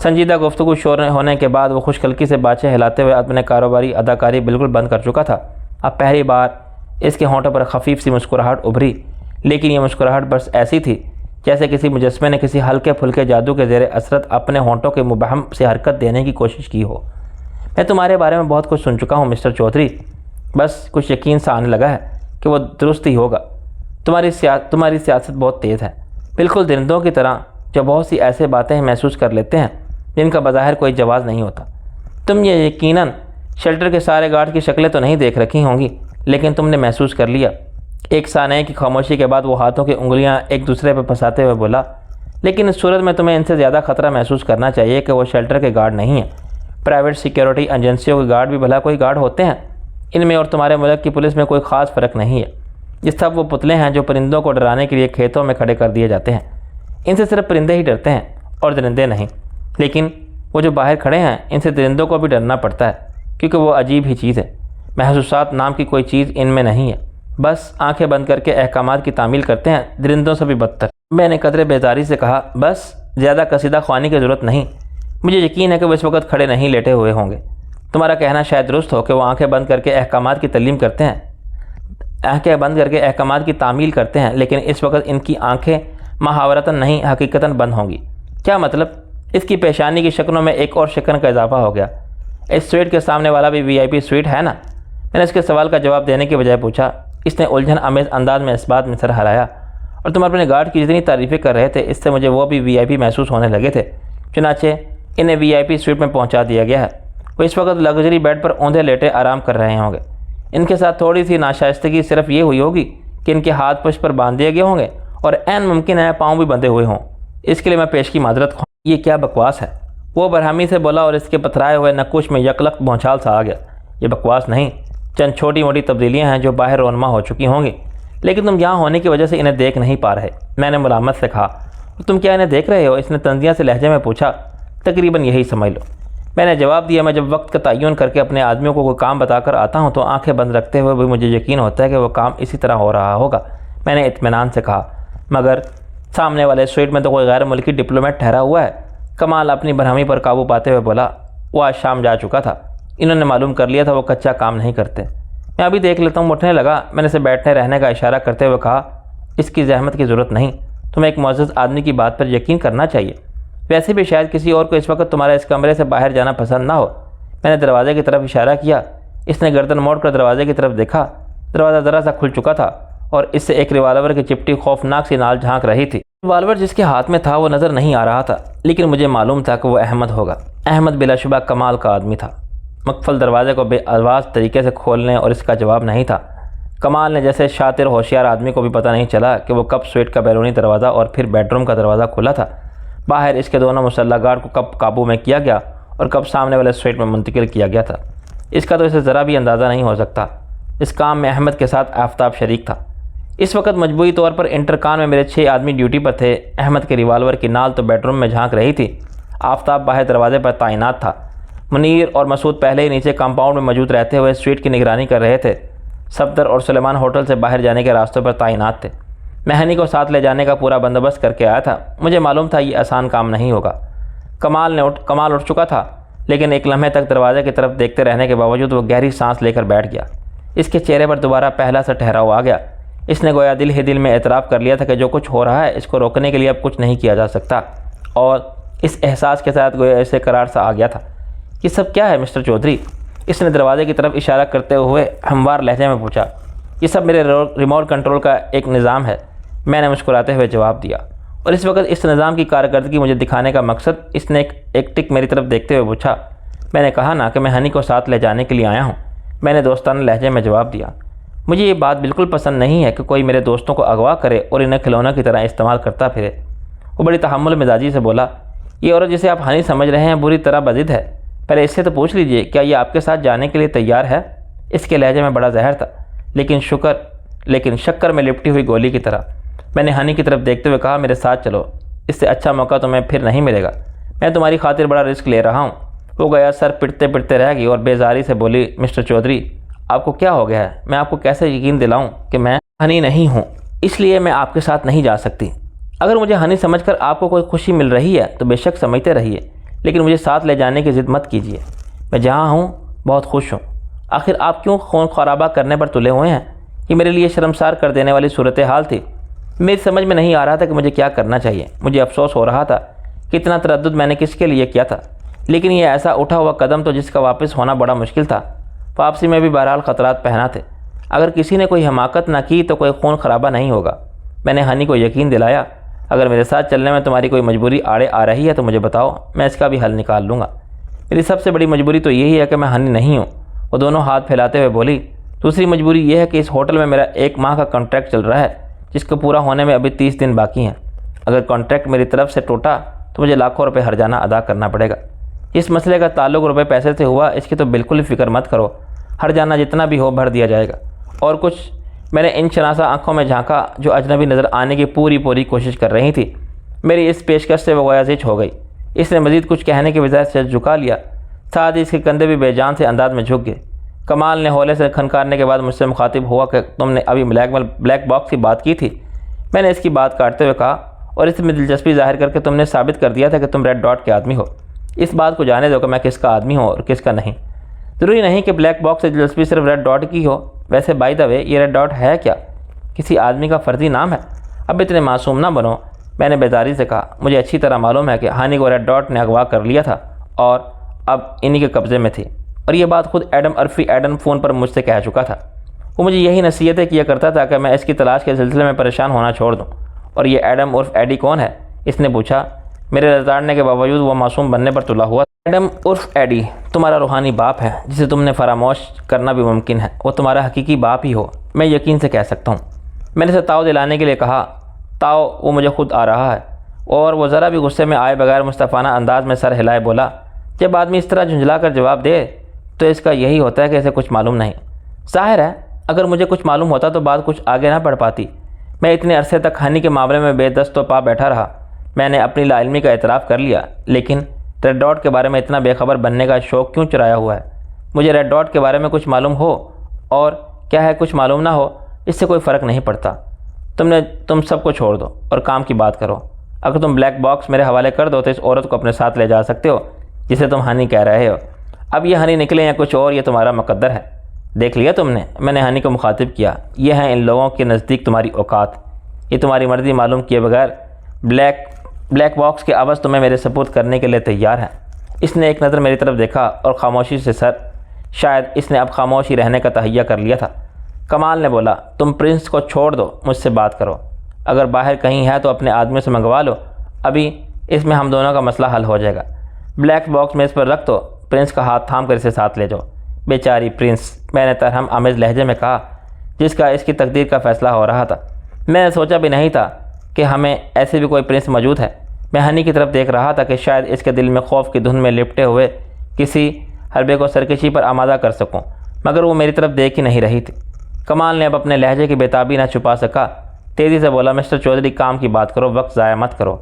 A: سنجیدہ گفتگو شور ہونے کے بعد وہ خوش قلقی سے باچیں ہلاتے ہوئے اپنے کاروباری اداکاری بالکل بند کر چکا تھا۔ اب پہلی بار اس کے ہونٹوں پر خفیف سی مسکراہٹ ابھری، لیکن یہ مسکراہٹ بس ایسی تھی جیسے کسی مجسمے نے کسی ہلکے پھلکے جادو کے زیر اثرت اپنے ہونٹوں کے مبہم سے حرکت دینے کی کوشش کی ہو۔ میں تمہارے بارے میں بہت کچھ سن چکا ہوں مسٹر چودھری، بس کچھ یقین سا آنے لگا ہے کہ وہ درست ہی ہوگا۔ تمہاری سیاست بہت تیز ہے، بالکل درندوں کی طرح جو بہت سی ایسے باتیں محسوس کر لیتے ہیں جن کا بظاہر کوئی جواز نہیں ہوتا۔ تم یہ یقیناً شیلٹر کے سارے گارڈ کی شکلیں تو نہیں دیکھ رکھی ہوں گی، لیکن تم نے محسوس کر لیا۔ ایک ثانیے کی خاموشی کے بعد وہ ہاتھوں کی انگلیاں ایک دوسرے پہ پھنساتے ہوئے بولا، لیکن اس صورت میں تمہیں ان سے زیادہ خطرہ محسوس کرنا چاہیے کہ وہ شیلٹر کے گارڈ نہیں ہیں۔ پرائیویٹ سیکیورٹی ایجنسیوں کے گارڈ بھی بھلا کوئی گارڈ ہوتے ہیں، ان میں اور تمہارے ملک کی پولیس میں کوئی خاص فرق نہیں ہے۔ یہ سب وہ پتلے ہیں جو پرندوں کو ڈرانے کے لیے کھیتوں میں کھڑے کر دیے جاتے ہیں۔ ان سے صرف پرندے ہی ڈرتے ہیں اور درندے نہیں، لیکن وہ جو باہر کھڑے ہیں ان سے درندوں کو بھی ڈرنا پڑتا ہے، کیونکہ وہ عجیب ہی چیز ہے۔ محسوسات نام کی کوئی چیز ان میں نہیں ہے، بس آنکھیں بند کر کے احکامات کی تعمیل کرتے ہیں، درندوں سے بھی بدتر۔ میں نے قدرے بیزاری سے کہا، بس زیادہ قصیدہ خوانی کی ضرورت نہیں، مجھے یقین ہے کہ وہ اس وقت کھڑے نہیں لیٹے ہوئے ہوں گے۔ تمہارا کہنا شاید درست ہو کہ وہ آنکھیں بند کر کے احکامات کی تعمیل کرتے ہیں، لیکن اس وقت ان کی آنکھیں محاورتاً نہیں حقیقتاً بند ہوں گی۔ کیا مطلب؟ اس کی پیشانی کی شکنوں میں ایک اور شکن کا اضافہ ہو گیا۔ اس سویٹ کے سامنے والا بھی VIP سویٹ ہے نا؟ میں نے اس کے سوال کا جواب دینے کے بجائے پوچھا۔ اس نے الجھن آمیز انداز میں اس بات میں سر ہلایا، اور تم اپنے گارڈ کی جتنی تعریفیں کر رہے تھے اس سے مجھے وہ بھی VIP محسوس ہونے لگے تھے۔ چنانچہ انہیں VIP سویٹ میں پہنچا دیا گیا ہے۔ وہ اس وقت لگژری بیڈ پر اوندھے لیٹے آرام کر رہے ہوں گے۔ ان کے ساتھ تھوڑی سی ناشائستگی صرف یہ ہوئی ہوگی کہ ان کے ہاتھ پشت پر باندھ دیے گئے ہوں گے، اور عین ممکن ہے پاؤں بھی بندھے ہوئے ہوں۔ اس کے لیے میں پیش کی معذرت خواہ۔ یہ کیا بکواس ہے؟ وہ برہمی سے بولا، اور اس کے پتھرائے ہوئے نقوش میں یکلخت بھونچال سا آ گیا۔ یہ بکواس نہیں، چند چھوٹی موٹی تبدیلیاں ہیں جو باہر رونما ہو چکی ہوں گی، لیکن تم یہاں ہونے کی وجہ سے انہیں دیکھ نہیں پا رہے۔ میں نے ملامت سے کہا، تم کیا انہیں دیکھ رہے ہو؟ اس نے طنزیہ سے لہجے میں پوچھا۔ تقریباً یہی سمجھ لو، میں نے جواب دیا۔ میں جب وقت کا تعین کر کے اپنے آدمیوں کو کوئی کام بتا کر آتا ہوں تو آنکھیں بند رکھتے ہوئے بھی مجھے یقین ہوتا ہے کہ وہ کام اسی طرح ہو رہا ہوگا۔ میں نے اطمینان سے کہا، مگر سامنے والے سویٹ میں تو کوئی غیر ملکی ڈپلومیٹ ٹھہرا ہوا ہے۔ کمال اپنی برہمی پر قابو پاتے ہوئے بولا، وہ آج شام جا چکا تھا، انہوں نے معلوم کر لیا تھا وہ کچا کام نہیں کرتے۔ میں ابھی دیکھ لیتا ہوں۔ اٹھنے لگا۔ میں نے اسے بیٹھنے رہنے کا اشارہ کرتے ہوئے کہا، اس کی زحمت کی ضرورت نہیں، تمہیں ایک معزز آدمی کی بات پر یقین کرنا چاہیے۔ ویسے بھی شاید کسی اور کو اس وقت تمہارا اس کمرے سے باہر جانا پسند نہ ہو۔ میں نے دروازے کی طرف اشارہ کیا۔ اس نے گردن موڑ کر دروازے کی طرف دیکھا۔ دروازہ ذرا سا کھل چکا تھا اور اس سے ایک ریوالور کی چپٹی خوفناک سی نال جھانک رہی تھی۔ ریوالور جس کے ہاتھ میں تھا وہ نظر نہیں آ رہا تھا، لیکن مجھے معلوم تھا کہ وہ احمد ہوگا۔ احمد بلا شبہ کمال کا آدمی تھا۔ مقفل دروازے کو بے آواز طریقے سے کھولنے اور اس کا جواب نہیں تھا۔ کمال نے جیسے شاطر ہوشیار آدمی کو بھی پتہ نہیں چلا کہ وہ کب سویٹ کا بیرونی دروازہ اور پھر بیڈ روم کا دروازہ کھلا تھا، باہر اس کے دونوں مسلح گارڈ کو کب قابو میں کیا گیا اور کب سامنے والے سویٹ میں منتقل کیا گیا تھا، اس کا تو اسے ذرا بھی اندازہ نہیں ہو سکتا۔ اس کام میں احمد کے ساتھ آفتاب شریک تھا۔ اس وقت مجموعی طور پر انٹرکام میں میرے 6 آدمی ڈیوٹی پر تھے۔ احمد کے ریوالور کی نال تو بیڈ روم میں جھانک رہی تھی، آفتاب باہر دروازے پر تعینات تھا۔ منیر اور مسعود پہلے ہی نیچے کمپاؤنڈ میں موجود رہتے ہوئے سویٹ کی نگرانی کر رہے تھے۔ صفدر اور سلیمان ہوٹل سے باہر جانے کے راستوں پر تعینات تھے۔ میں ہنی کو ساتھ لے جانے کا پورا بندوبست کر کے آیا تھا۔ مجھے معلوم تھا یہ آسان کام نہیں ہوگا۔ کمال اٹھ چکا تھا، لیکن ایک لمحے تک دروازے کی طرف دیکھتے رہنے کے باوجود وہ گہری سانس لے کر بیٹھ گیا۔ اس کے چہرے پر دوبارہ پہلا سا ٹھہراؤ آ گیا۔ اس نے گویا دل ہی دل میں اعتراف کر لیا تھا کہ جو کچھ ہو رہا ہے اس کو روکنے کے لیے اب کچھ نہیں کیا جا سکتا، اور اس احساس کے ساتھ گویا اسے قرار سا آ گیا تھا۔ یہ سب کیا ہے مسٹر چودھری؟ اس نے دروازے کی طرف اشارہ کرتے ہوئے ہموار لہجے میں پوچھا۔ یہ سب میرے ریموٹ کنٹرول کا ایک نظام ہے، میں نے مسکراتے ہوئے جواب دیا۔ اور اس وقت اس نظام کی کارکردگی مجھے دکھانے کا مقصد؟ اس نے ایک ٹک میری طرف دیکھتے ہوئے پوچھا۔ میں نے کہا نا کہ میں ہنی کو ساتھ لے جانے کے لیے آیا ہوں، میں نے دوستانہ لہجے میں جواب دیا۔ مجھے یہ بات بالکل پسند نہیں ہے کہ کوئی میرے دوستوں کو اغوا کرے اور انہیں کھلونا کی طرح استعمال کرتا پھرے۔ وہ بڑی تحمل مزاجی سے بولا، یہ عورت جسے آپ ہنی سمجھ رہے ہیں بری طرح بضد ہے، پہلے اس سے تو پوچھ لیجئے کیا یہ آپ کے ساتھ جانے کے لیے تیار ہے؟ اس کے لہجے میں بڑا زہر تھا، لیکن شکر میں لپٹی ہوئی گولی کی طرح۔ میں نے ہنی کی طرف دیکھتے ہوئے کہا، میرے ساتھ چلو، اس سے اچھا موقع تمہیں پھر نہیں ملے گا، میں تمہاری خاطر بڑا رسک لے رہا ہوں۔ وہ گیا سر پٹتے پٹتے رہ گئی اور بیزاری سے بولی، مسٹر چودھری آپ کو کیا ہو گیا ہے؟ میں آپ کو کیسے یقین دلاؤں کہ میں ہنی نہیں ہوں؟ اس لیے میں آپ کے ساتھ نہیں جا سکتی۔ اگر مجھے ہنی سمجھ کر آپ کو کوئی خوشی مل رہی ہے تو بے شک سمجھتے رہیے، لیکن مجھے ساتھ لے جانے کی ضد مت کیجیے۔ میں جہاں ہوں بہت خوش ہوں۔ آخر آپ کیوں خون خرابہ کرنے پر تلے ہوئے ہیں؟ یہ میرے لیے شرمسار کر دینے والی صورتحال تھی۔ میری سمجھ میں نہیں آ رہا تھا کہ مجھے کیا کرنا چاہیے۔ مجھے افسوس ہو رہا تھا کہ اتنا تردد میں نے کس کے لیے کیا تھا، لیکن یہ ایسا اٹھا ہوا قدم تو جس کا واپس ہونا بڑا مشکل تھا۔ واپسی میں بھی بہرحال خطرات پہنا تھے۔ اگر کسی نے کوئی حماقت نہ کی تو کوئی خون خرابہ نہیں ہوگا۔ میں نے ہنی کو یقین دلایا، اگر میرے ساتھ چلنے میں تمہاری کوئی مجبوری آڑے آ رہی ہے تو مجھے بتاؤ، میں اس کا بھی حل نکال لوں گا۔ میری سب سے بڑی مجبوری تو یہی ہے کہ میں ہنی نہیں ہوں۔ وہ دونوں ہاتھ پھیلاتے ہوئے بولی، دوسری مجبوری یہ ہے کہ اس ہوٹل میں میرا 1 ماہ کا کانٹریکٹ چل رہا ہے، جس کو پورا ہونے میں ابھی 30 دن باقی ہیں۔ اگر کانٹریکٹ میری طرف سے ٹوٹا تو مجھے لاکھوں روپے ہرجانہ ادا کرنا پڑے گا۔ اس مسئلے کا تعلق روپے پیسے سے ہوا، اس کی تو بالکل فکر مت کرو، ہرجانہ جتنا بھی ہو بھر دیا جائے گا۔ اور کچھ، میں نے ان شناسہ آنکھوں میں جھانکا جو اجنبی نظر آنے کی پوری کوشش کر رہی تھی۔ میری اس پیشکش سے وہ گویا زچ ہو گئی۔ اس نے مزید کچھ کہنے کے بجائے سر جھکا لیا، ساتھ ہی اس کے کندھے بھی بے جان سے انداز میں جھک گئے۔ کمال نے ہولے سے کھنکارنے کے بعد مجھ سے مخاطب ہوا کہ تم نے ابھی بلیک باکس کی بات کی تھی۔ میں نے اس کی بات کاٹتے ہوئے کہا، اور اس میں دلچسپی ظاہر کر کے تم نے ثابت کر دیا تھا کہ تم ریڈ ڈاٹ کے آدمی ہو۔ اس بات کو جانے دو کہ میں کس کا آدمی ہوں اور کس کا نہیں۔ ضروری نہیں کہ بلیک باکس سے دلچسپی صرف ریڈ ڈاٹ کی ہو۔ ویسے بائی دا وے یہ ریڈ ڈاٹ ہے کیا؟ کسی آدمی کا فرضی نام ہے؟ اب اتنے معصوم نہ بنو۔ میں نے بیزاری سے کہا، مجھے اچھی طرح معلوم ہے کہ ہانی کو ریڈ ڈاٹ نے اغوا کر لیا تھا اور اب انہی کے قبضے میں تھی، اور یہ بات خود ایڈم فون پر مجھ سے کہہ چکا تھا۔ وہ مجھے یہی نصیحتیں کیا کرتا تھا کہ میں اس کی تلاش کے سلسلے میں پریشان ہونا چھوڑ دوں۔ اور یہ ایڈم عرف ایڈی کون ہے؟ اس نے پوچھا۔ میرے رضاڑنے کے باوجود وہ معصوم بننے پر تلا ہوا۔ ایڈم عرف ایڈی تمہارا روحانی باپ ہے، جسے تم نے فراموش کرنا بھی ممکن ہے۔ وہ تمہارا حقیقی باپ ہی ہو، میں یقین سے کہہ سکتا ہوں۔ میں نے اسے تاؤ دلانے کے لیے کہا، تاؤ وہ مجھے خود آ رہا ہے۔ اور وہ ذرا بھی غصے میں آئے بغیر مصطفانہ انداز میں سر ہلائے بولا، جب آدمی اس طرح جھنجھلا کر جواب دے تو اس کا یہی ہوتا ہے کہ اسے کچھ معلوم نہیں۔ ظاہر ہے اگر مجھے کچھ معلوم ہوتا تو بات کچھ آگے نہ بڑھ پاتی۔ میں اتنے عرصے تک ہنی کے معاملے میں بے دست و پا بیٹھا رہا۔ میں نے اپنی لا علمی کا اعتراف کر لیا، لیکن ریڈ ڈاٹ کے بارے میں اتنا بے خبر بننے کا شوق کیوں چرایا ہوا ہے؟ مجھے ریڈ ڈاٹ کے بارے میں کچھ معلوم ہو اور کیا ہے کچھ معلوم نہ ہو، اس سے کوئی فرق نہیں پڑتا۔ تم سب کو چھوڑ دو اور کام کی بات کرو۔ اگر تم بلیک باکس میرے حوالے کر دو تو اس عورت کو اپنے ساتھ لے جا سکتے ہو جسے تم ہنی کہہ رہے ہو۔ اب یہ ہنی نکلے یا کچھ اور، یہ تمہارا مقدر ہے۔ دیکھ لیا تم نے؟ میں نے ہنی کو مخاطب کیا، یہ ہیں ان لوگوں کے نزدیک تمہاری اوقات۔ یہ تمہاری مرضی معلوم کیے بغیر بلیک باکس کے عوض تمہیں میرے سپرد کرنے کے لیے تیار ہیں۔ اس نے ایک نظر میری طرف دیکھا اور خاموشی سے شاید اس نے اب خاموش ہی رہنے کا تہیہ کر لیا تھا۔ کمال نے بولا، تم پرنس کو چھوڑ دو، مجھ سے بات کرو۔ اگر باہر کہیں ہے تو اپنے آدمیوں سے منگوا لو، ابھی اس میں ہم دونوں کا مسئلہ حل ہو جائے گا۔ بلیک باکس میں اس پر رکھ دو، پرنس کا ہاتھ تھام کر اسے ساتھ لے جاؤ۔ بیچاری پرنس، میں نے ترہم آمیز لہجے میں کہا، جس کا اس کی تقدیر کا فیصلہ ہو رہا تھا۔ میں نے سوچا بھی نہیں تھا کہ ہمیں ایسے بھی کوئی پرنس موجود ہے۔ میں ہنی کی طرف دیکھ رہا تھا کہ شاید اس کے دل میں خوف کی دھن میں لپٹے ہوئے کسی حربے کو سرکشی پر آمادہ کر سکوں، مگر وہ میری طرف دیکھ ہی نہیں رہی تھی۔ کمال نے اب اپنے لہجے کی بےتابی نہ چھپا سکا، تیزی سے بولا، مسٹر چودھری کام کی بات کرو، وقت ضائع مت کرو۔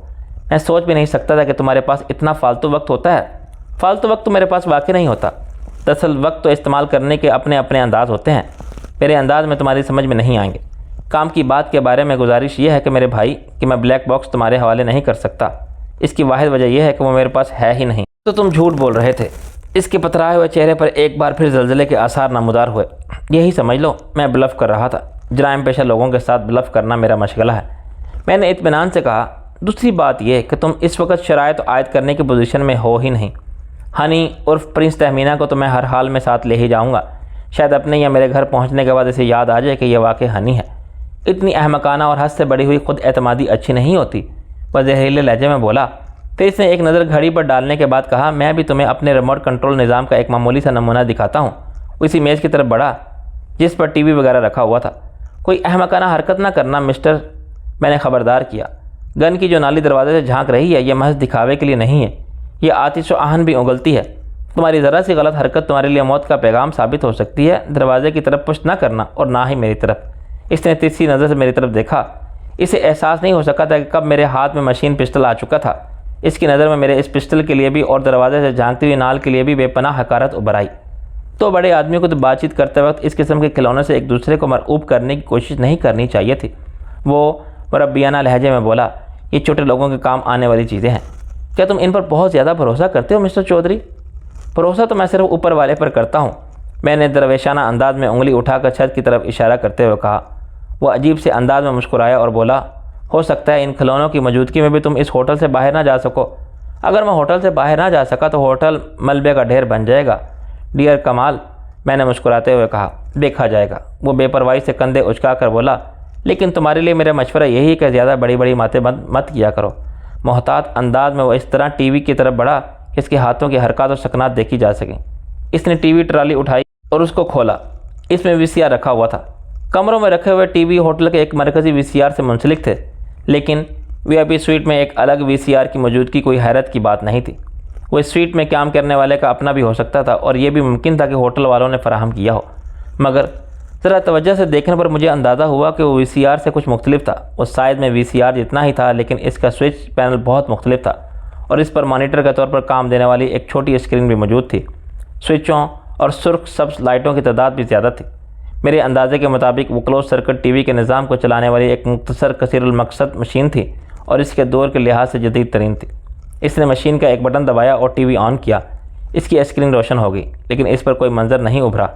A: میں سوچ بھی نہیں سکتا تھا کہ تمہارے پاس اتنا فالتو وقت ہوتا ہے۔ فالتو وقت تو میرے پاس واقع نہیں ہوتا۔ دراصل وقت تو استعمال کرنے کے اپنے انداز ہوتے ہیں، میرے انداز میں تمہاری سمجھ میں نہیں آئیں گے۔ کام کی بات کے بارے میں گزارش یہ ہے کہ میرے بھائی کہ میں بلیک باکس تمہارے حوالے نہیں کر سکتا۔ اس کی واحد وجہ یہ ہے کہ وہ میرے پاس ہے ہی نہیں۔ تو تم جھوٹ بول رہے تھے۔ اس کے پترائے ہوئے چہرے پر ایک بار پھر زلزلے کے آثار نمودار ہوئے۔ یہی سمجھ لو میں بلف کر رہا تھا۔ جرائم پیشہ لوگوں کے ساتھ بلف کرنا میرا مشغلہ ہے۔ میں نے اطمینان سے کہا، دوسری بات یہ کہ تم اس وقت شرائط عائد کرنے کی پوزیشن میں ہو ہی نہیں۔ ہنی عرف پرنس تہمینہ کو تو میں ہر حال میں ساتھ لے ہی جاؤں گا۔ شاید اپنے یا میرے گھر پہنچنے کے بعد اسے یاد آ جائے کہ یہ واقع ہنی ہے۔ اتنی احمقانہ اور حد سے بڑی ہوئی خود اعتمادی اچھی نہیں ہوتی۔ وہ زہریلے لہجے میں بولا۔ پھر اس نے ایک نظر گھڑی پر ڈالنے کے بعد کہا، میں بھی تمہیں اپنے ریموٹ کنٹرول نظام کا ایک معمولی سا نمونہ دکھاتا ہوں۔ اسی میز کی طرف بڑھا جس پر ٹی وی وغیرہ رکھا ہوا تھا۔ کوئی احمقانہ حرکت نہ کرنا مسٹر، میں نے خبردار کیا۔ گن کی جو نالی دروازے سے جھانک رہی ہے یہ محض دکھاوے کے لیے نہیں ہے، یہ آتش و آہن بھی اگلتی ہے۔ تمہاری ذرا سی غلط حرکت تمہارے لیے موت کا پیغام ثابت ہو سکتی ہے۔ دروازے کی طرف پشت نہ کرنا اور نہ ہی میری طرف۔ اس نے تیسری نظر سے میری طرف دیکھا۔ اسے احساس نہیں ہو سکا تھا کہ کب میرے ہاتھ میں مشین پسٹل آ چکا تھا۔ اس کی نظر میں میرے اس پسٹل کے لیے بھی اور دروازے سے جھانکتی ہوئی نال کے لیے بھی بے پناہ حقارت ابھر آئی۔ تو بڑے آدمیوں کو تو بات چیت کرتے وقت اس قسم کے کھلونے سے ایک دوسرے کو مرعوب کرنے کی کوشش نہیں کرنی چاہیے تھی۔ وہ مربیانہ لہجے میں بولا، یہ چھوٹے لوگوں کے کام آنے والی چیزیں ہیں۔ کیا تم ان پر بہت زیادہ بھروسہ کرتے ہو مسٹر چودھری؟ بھروسہ تو میں صرف اوپر والے پر کرتا ہوں، میں نے درویشانہ انداز میں انگلی اٹھا کر چھت کی طرف اشارہ کرتے ہوئے کہا۔ وہ عجیب سے انداز میں مسکرایا اور بولا، ہو سکتا ہے ان کھلونوں کی موجودگی میں بھی تم اس ہوٹل سے باہر نہ جا سکو۔ اگر میں ہوٹل سے باہر نہ جا سکا تو ہوٹل ملبے کا ڈھیر بن جائے گا ڈیئر کمال، میں نے مسکراتے ہوئے کہا۔ دیکھا جائے گا، وہ بے پرواہی سے کندھے اچکا کر بولا، لیکن تمہارے لیے میرا مشورہ یہی ہے کہ زیادہ بڑی بڑی باتیں مت کیا کرو۔ محتاط انداز میں وہ اس طرح ٹی وی کی طرف بڑھا کہ اس کے ہاتھوں کی حرکات و سکنات دیکھی جا سکیں۔ اس نے ٹی وی ٹرالی اٹھائی اور اس کو کھولا۔ اس میں وی سی آر رکھا ہوا تھا۔ کمروں میں رکھے ہوئے ٹی وی ہوٹل کے ایک مرکزی وی سی آر سے منسلک تھے، لیکن وی آئی پی سویٹ میں ایک الگ وی سی آر کی موجودگی کوئی حیرت کی بات نہیں تھی۔ وہ اس سویٹ میں قیام کرنے والے کا اپنا بھی ہو سکتا تھا اور یہ بھی ممکن تھا کہ ہوٹل والوں نے فراہم کیا ہو، مگر ذرا توجہ سے دیکھنے پر مجھے اندازہ ہوا کہ وہ وی سی آر سے کچھ مختلف تھا۔ اس سائز میں وی سی آر جتنا ہی تھا، لیکن اس کا سوئچ پینل بہت مختلف تھا اور اس پر مانیٹر کے طور پر کام دینے والی ایک چھوٹی اسکرین بھی موجود تھی۔ سوئچوں اور سرخ سبز لائٹوں کی تعداد بھی زیادہ تھی۔ میرے اندازے کے مطابق وہ کلوز سرکٹ ٹی وی کے نظام کو چلانے والی ایک مختصر کثیر المقصد مشین تھی اور اس کے دور کے لحاظ سے جدید ترین تھی۔ اس نے مشین کا ایک بٹن دبایا اور ٹی وی آن کیا۔ اس کی اسکرین روشن ہو گئی، لیکن اس پر کوئی منظر نہیں ابھرا۔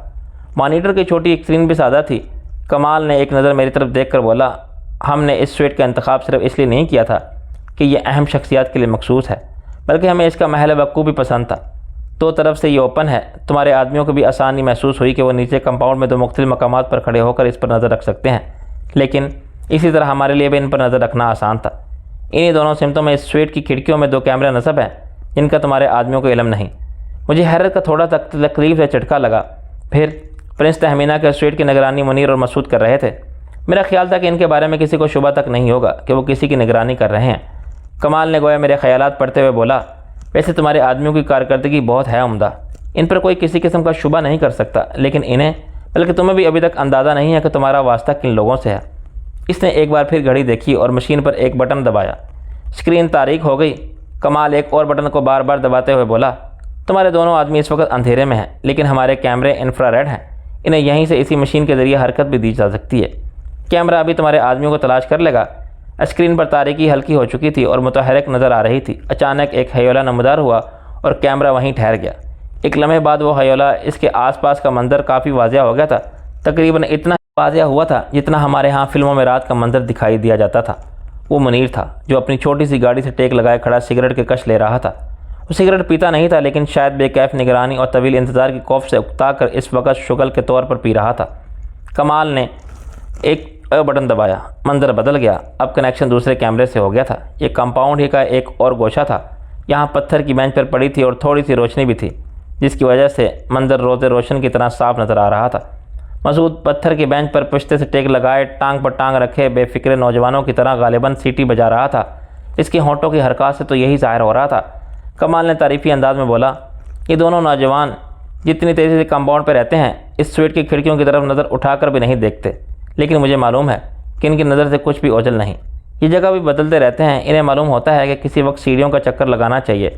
A: مانیٹر کی چھوٹی اسکرین بھی سادہ تھی۔ کمال نے ایک نظر میری طرف دیکھ کر بولا، ہم نے اس سویٹ کا انتخاب صرف اس لیے نہیں کیا تھا کہ یہ اہم شخصیات کے لیے مخصوص ہے، بلکہ ہمیں اس کا محل وقوع بھی پسند تھا۔ دو طرف سے یہ اوپن ہے، تمہارے آدمیوں کو بھی آسانی محسوس ہوئی کہ وہ نیچے کمپاؤنڈ میں دو مختلف مقامات پر کھڑے ہو کر اس پر نظر رکھ سکتے ہیں، لیکن اسی طرح ہمارے لیے بھی ان پر نظر رکھنا آسان تھا۔ انہی دونوں سمتوں میں اس سویٹ کی کھڑکیوں میں دو کیمرے نصب ہیں جن کا تمہارے آدمیوں کو علم نہیں۔ مجھے حیرت کا تھوڑا تکلیف سے جھٹکا لگا۔ پھر پرنس تہمینہ کے سویٹ کی نگرانی منیر اور مسعود کر رہے تھے۔ میرا خیال تھا کہ ان کے بارے میں کسی کو شبہ تک نہیں ہوگا کہ وہ کسی کی نگرانی کر رہے ہیں۔ کمال نے گویا میرے خیالات پڑھتے ہوئے بولا، ویسے تمہارے آدمیوں کی کارکردگی بہت ہے عمدہ، ان پر کوئی کسی قسم کا شبہ نہیں کر سکتا، لیکن انہیں بلکہ تمہیں بھی ابھی تک اندازہ نہیں ہے کہ تمہارا واسطہ کن لوگوں سے ہے۔ اس نے ایک بار پھر گھڑی دیکھی اور مشین پر ایک بٹن دبایا۔ اسکرین تاریک ہو گئی۔ کمال ایک اور بٹن کو بار بار دباتے ہوئے بولا، تمہارے دونوں آدمی اس وقت اندھیرے میں ہیں، لیکن ہمارے کیمرے انفرا ریڈ ہیں، انہیں یہیں سے اسی مشین کے ذریعے حرکت بھی دی جا سکتی ہے۔ کیمرہ ابھی تمہارے آدمیوں کو تلاش کر لے گا۔ اسکرین پر تاریکی ہلکی ہو چکی تھی اور متحرک نظر آ رہی تھی۔ اچانک ایک ہیولہ نمودار ہوا اور کیمرہ وہیں ٹھہر گیا۔ ایک لمحے بعد وہ ہیولہ، اس کے آس پاس کا منظر کافی واضح ہو گیا تھا، تقریباً اتنا واضح ہوا تھا جتنا ہمارے ہاں فلموں میں رات کا منظر دکھائی دیا جاتا تھا۔ وہ منیر تھا جو اپنی چھوٹی سی گاڑی سے ٹیک لگائے کھڑا سگریٹ کے کش لے رہا تھا۔ وہ سگریٹ پیتا نہیں تھا، لیکن شاید بے کیف نگرانی اور طویل انتظار کی خوف سے اکتا کر اس وقت شغل کے طور پر پی رہا تھا۔ کمال نے ایک بٹن دبایا، منظر بدل گیا۔ اب کنیکشن دوسرے کیمرے سے ہو گیا تھا۔ یہ کمپاؤنڈ ہی کا ایک اور گوشہ تھا۔ یہاں پتھر کی بینچ پر پڑی تھی اور تھوڑی سی روشنی بھی تھی، جس کی وجہ سے منظر روز روشن کی طرح صاف نظر آ رہا تھا۔ مسعود پتھر کی بینچ پر پشتے سے ٹیک لگائے ٹانگ پر ٹانگ رکھے بے فکر نوجوانوں کی طرح غالباً سیٹی بجا رہا تھا۔ اس کے ہونٹوں کی حرکات سے تو یہی ظاہر ہو رہا تھا۔ کمال نے تعریفی انداز میں بولا، یہ دونوں نوجوان جتنی تیزی سے کمپاؤنڈ پہ رہتے ہیں اس سویٹ کی کھڑکیوں کی طرف نظر اٹھا کر بھی نہیں دیکھتے، لیکن مجھے معلوم ہے کہ ان کی نظر سے کچھ بھی اوجھل نہیں۔ یہ جگہ بھی بدلتے رہتے ہیں، انہیں معلوم ہوتا ہے کہ کسی وقت سیڑھیوں کا چکر لگانا چاہیے،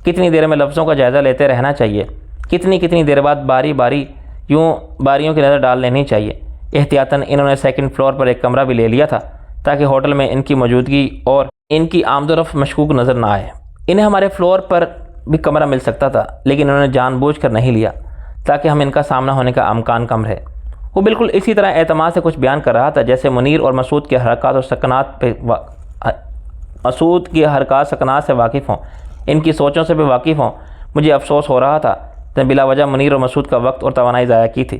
A: کتنی دیر میں لفظوں کا جائزہ لیتے رہنا چاہیے، کتنی دیر بعد باری باری یوں باریوں کی نظر ڈال لینی چاہیے۔ احتیاطاً انہوں نے سیکنڈ فلور پر ایک کمرہ بھی لے لیا تھا تاکہ ہوٹل میں ان کی موجودگی اور ان کی آمد و رفت مشکوک نظر نہ آئے۔ انہیں ہمارے فلور پر بھی کمرہ مل سکتا تھا، لیکن انہوں نے جان بوجھ کر نہیں لیا تاکہ ہم ان کا سامنا ہونے کا امکان کم رہے۔ وہ بالکل اسی طرح اعتماد سے کچھ بیان کر رہا تھا جیسے منیر اور مسعود کے حرکات و سکنات سے واقف ہوں، ان کی سوچوں سے بھی واقف ہوں۔ مجھے افسوس ہو رہا تھا کہ بلا وجہ منیر اور مسعود کا وقت اور توانائی ضائع کی تھی۔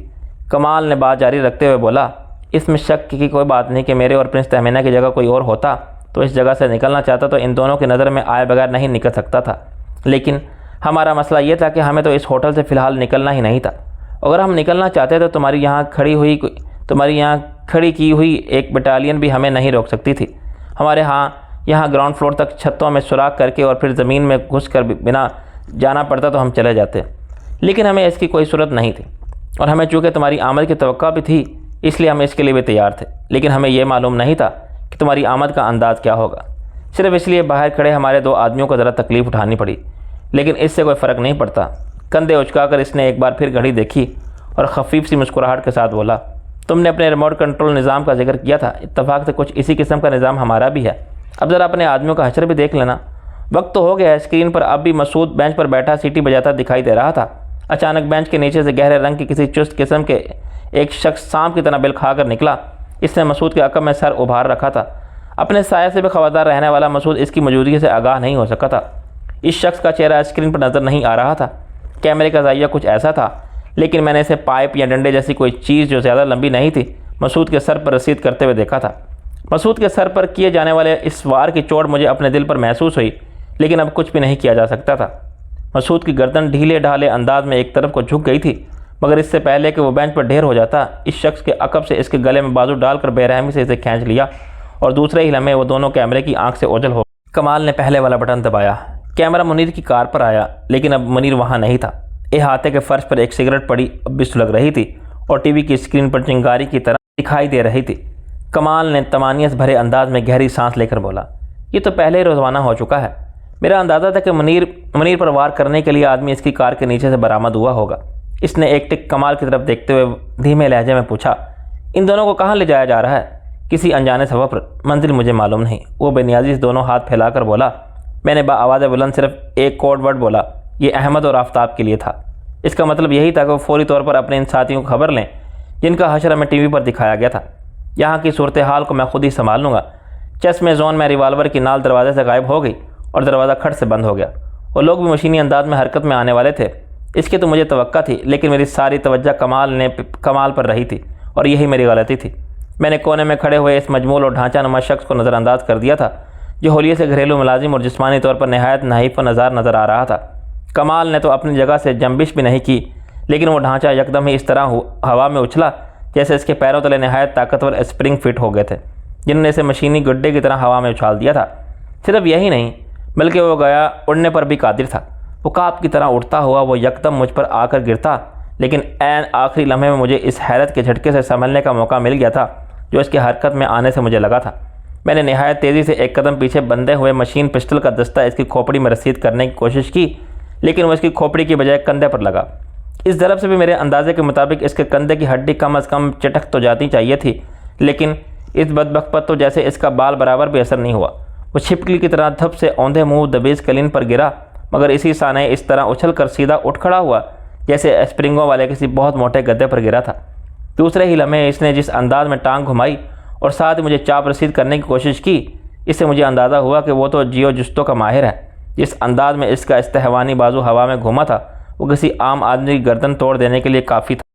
A: کمال نے بات جاری رکھتے ہوئے بولا، اس میں شک کی کوئی بات نہیں کہ میرے اور پرنس تہمینہ کی جگہ کوئی اور ہوتا تو اس جگہ سے نکلنا چاہتا تو ان دونوں کی نظر میں آئے بغیر نہیں نکل سکتا تھا، لیکن ہمارا مسئلہ یہ تھا کہ ہمیں تو اس ہوٹل سے فی الحال نکلنا ہی نہیں تھا۔ اگر ہم نکلنا چاہتے تو تمہاری یہاں کھڑی کی ہوئی ایک بٹالین بھی ہمیں نہیں روک سکتی تھی۔ ہمارے ہاں یہاں گراؤنڈ فلور تک چھتوں میں سوراخ کر کے اور پھر زمین میں گھس کر بنا جانا پڑتا تو ہم چلے جاتے، لیکن ہمیں اس کی کوئی صورت نہیں تھی، اور ہمیں چونکہ تمہاری آمد کی توقع بھی تھی اس لیے ہم اس کے لیے بھی تیار تھے، لیکن ہمیں یہ معلوم نہیں تھا کہ تمہاری آمد کا انداز کیا ہوگا۔ صرف اس لیے باہر کھڑے ہمارے 2 آدمیوں کو ذرا تکلیف اٹھانی پڑی، لیکن اس سے کوئی فرق نہیں پڑتا۔ کندھے اچکا کر اس نے ایک بار پھر گھڑی دیکھی اور خفیف سی مسکراہٹ کے ساتھ بولا، تم نے اپنے ریموٹ کنٹرول نظام کا ذکر کیا تھا، اتفاق سے کچھ اسی قسم کا نظام ہمارا بھی ہے، اب ذرا اپنے آدمیوں کا حشر بھی دیکھ لینا۔ وقت تو ہو گیا ہے، اسکرین پر اب بھی مسعود بینچ پر بیٹھا سیٹی بجاتا دکھائی دے رہا تھا۔ اچانک بینچ کے نیچے سے گہرے رنگ کی کسی چست قسم کے ایک شخص سانپ کی طرح بل کھا کر نکلا۔ اس نے مسعود کے عقب میں سر ابھار رکھا تھا۔ اپنے سایہ سے بھی خبردار رہنے والا مسعود اس کی موجودگی سے آگاہ نہیں ہو سکا تھا۔ اس شخص کا چہرہ اسکرین پر نظر نہیں آ رہا تھا، کیمرے کا زاویہ کچھ ایسا تھا، لیکن میں نے اسے پائپ یا ڈنڈے جیسی کوئی چیز جو زیادہ لمبی نہیں تھی مسعود کے سر پر رسید کرتے ہوئے دیکھا تھا۔ مسعود کے سر پر کیے جانے والے اس وار کی چوٹ مجھے اپنے دل پر محسوس ہوئی، لیکن اب کچھ بھی نہیں کیا جا سکتا تھا۔ مسعود کی گردن ڈھیلے ڈھالے انداز میں ایک طرف کو جھک گئی تھی، مگر اس سے پہلے کہ وہ بینچ پر ڈھیر ہو جاتا، اس شخص کے عقب سے اس کے گلے میں بازو ڈال کر بے رحمی سے اسے کھینچ لیا، اور دوسرے ہی لمحے وہ دونوں کیمرے کی آنکھ سے اوجھل ہو۔ کمال نے پہلے والا بٹن دبایا، کیمرہ منیر کی کار پر آیا، لیکن اب منیر وہاں نہیں تھا۔ احاطے کے فرش پر ایک سگریٹ پڑی اب بھی سلگ رہی تھی اور ٹی وی کی اسکرین پر چنگاری کی طرح دکھائی دے رہی تھی۔ کمال نے طمانینت بھرے انداز میں گہری سانس لے کر بولا، یہ تو پہلے ہی روزانہ ہو چکا ہے۔ میرا اندازہ تھا کہ منیر پر وار کرنے کے لیے آدمی اس کی کار کے نیچے سے برآمد ہوا ہوگا۔ اس نے ایک ٹک کمال کی طرف دیکھتے ہوئے دھیمے لہجے میں پوچھا، ان دونوں کو کہاں لے جایا جا رہا ہے؟ کسی انجانے سبب پر، منزل مجھے معلوم نہیں۔ وہ بے نیازی سے دونوں ہاتھ پھیلا کر بولا۔ میں نے آواز بلند صرف ایک کوڈ ورڈ بولا، یہ احمد اور آفتاب کے لیے تھا۔ اس کا مطلب یہی تھا کہ وہ فوری طور پر اپنے ان ساتھیوں کو خبر لیں جن کا حشر ہمیں ٹی وی پر دکھایا گیا تھا۔ یہاں کی صورتحال کو میں خود ہی سنبھال لوں گا۔ چشمے زون میں ریوالور کی نال دروازے سے غائب ہو گئی اور دروازہ کھٹ سے بند ہو گیا۔ وہ لوگ بھی مشینی انداز میں حرکت میں آنے والے تھے، اس کی تو مجھے توقع تھی، لیکن میری ساری توجہ کمال پر رہی تھی، اور یہی میری غلطی تھی۔ میں نے کونے میں کھڑے ہوئے اس مجمول اور ڈھانچہ نما شخص کو نظر انداز کر دیا تھا جو حلیے سے گھریلو ملازم اور جسمانی طور پر نہایت نحیف و نظر آ رہا تھا۔ کمال نے تو اپنی جگہ سے جنبش بھی نہیں کی، لیکن وہ ڈھانچہ یکدم ہی اس طرح ہوا میں اچھلا جیسے اس کے پیروں تلے نہایت طاقتور اسپرنگ فٹ ہو گئے تھے، جنہوں نے اسے مشینی گڈے کی طرح ہوا میں اچھال دیا تھا۔ صرف یہی نہیں بلکہ وہ گیا اڑنے پر بھی قادر تھا۔ عقاب کی طرح اڑتا ہوا وہ یکدم مجھ پر آ کر گرتا، لیکن عین آخری لمحے میں مجھے اس حیرت کے جھٹکے سے سنبھلنے کا موقع مل گیا تھا جو اس کی حرکت میں آنے سے مجھے لگا تھا۔ میں نے نہایت تیزی سے ایک قدم پیچھے بندھے ہوئے مشین پسٹل کا دستہ اس کی کھوپڑی میں رسید کرنے کی کوشش کی، لیکن وہ اس کی کھوپڑی کی بجائے کندھے پر لگا۔ اس ضرب سے بھی میرے اندازے کے مطابق اس کے کندھے کی ہڈی کم از کم چٹک تو جاتی چاہیے تھی، لیکن اس بدبخت پر تو جیسے اس کا بال برابر بھی اثر نہیں ہوا۔ وہ چھپکلی کی طرح دھپ سے اوندھے منہ دبیز کلین پر گرا، مگر اسی سانے اس طرح اچھل کر سیدھا اٹھ کھڑا ہوا جیسے اسپرنگوں والے کسی بہت موٹے گدے پر گرا تھا۔ دوسرے ہی لمحے اس نے جس انداز میں ٹانگ گھمائی اور ساتھ ہی مجھے چاپ رسید کرنے کی کوشش کی، اس سے مجھے اندازہ ہوا کہ وہ تو جیو جستوں کا ماہر ہے۔ جس انداز میں اس کا استحوانی بازو ہوا میں گھوما تھا وہ کسی عام آدمی کی گردن توڑ دینے کے لیے کافی تھا۔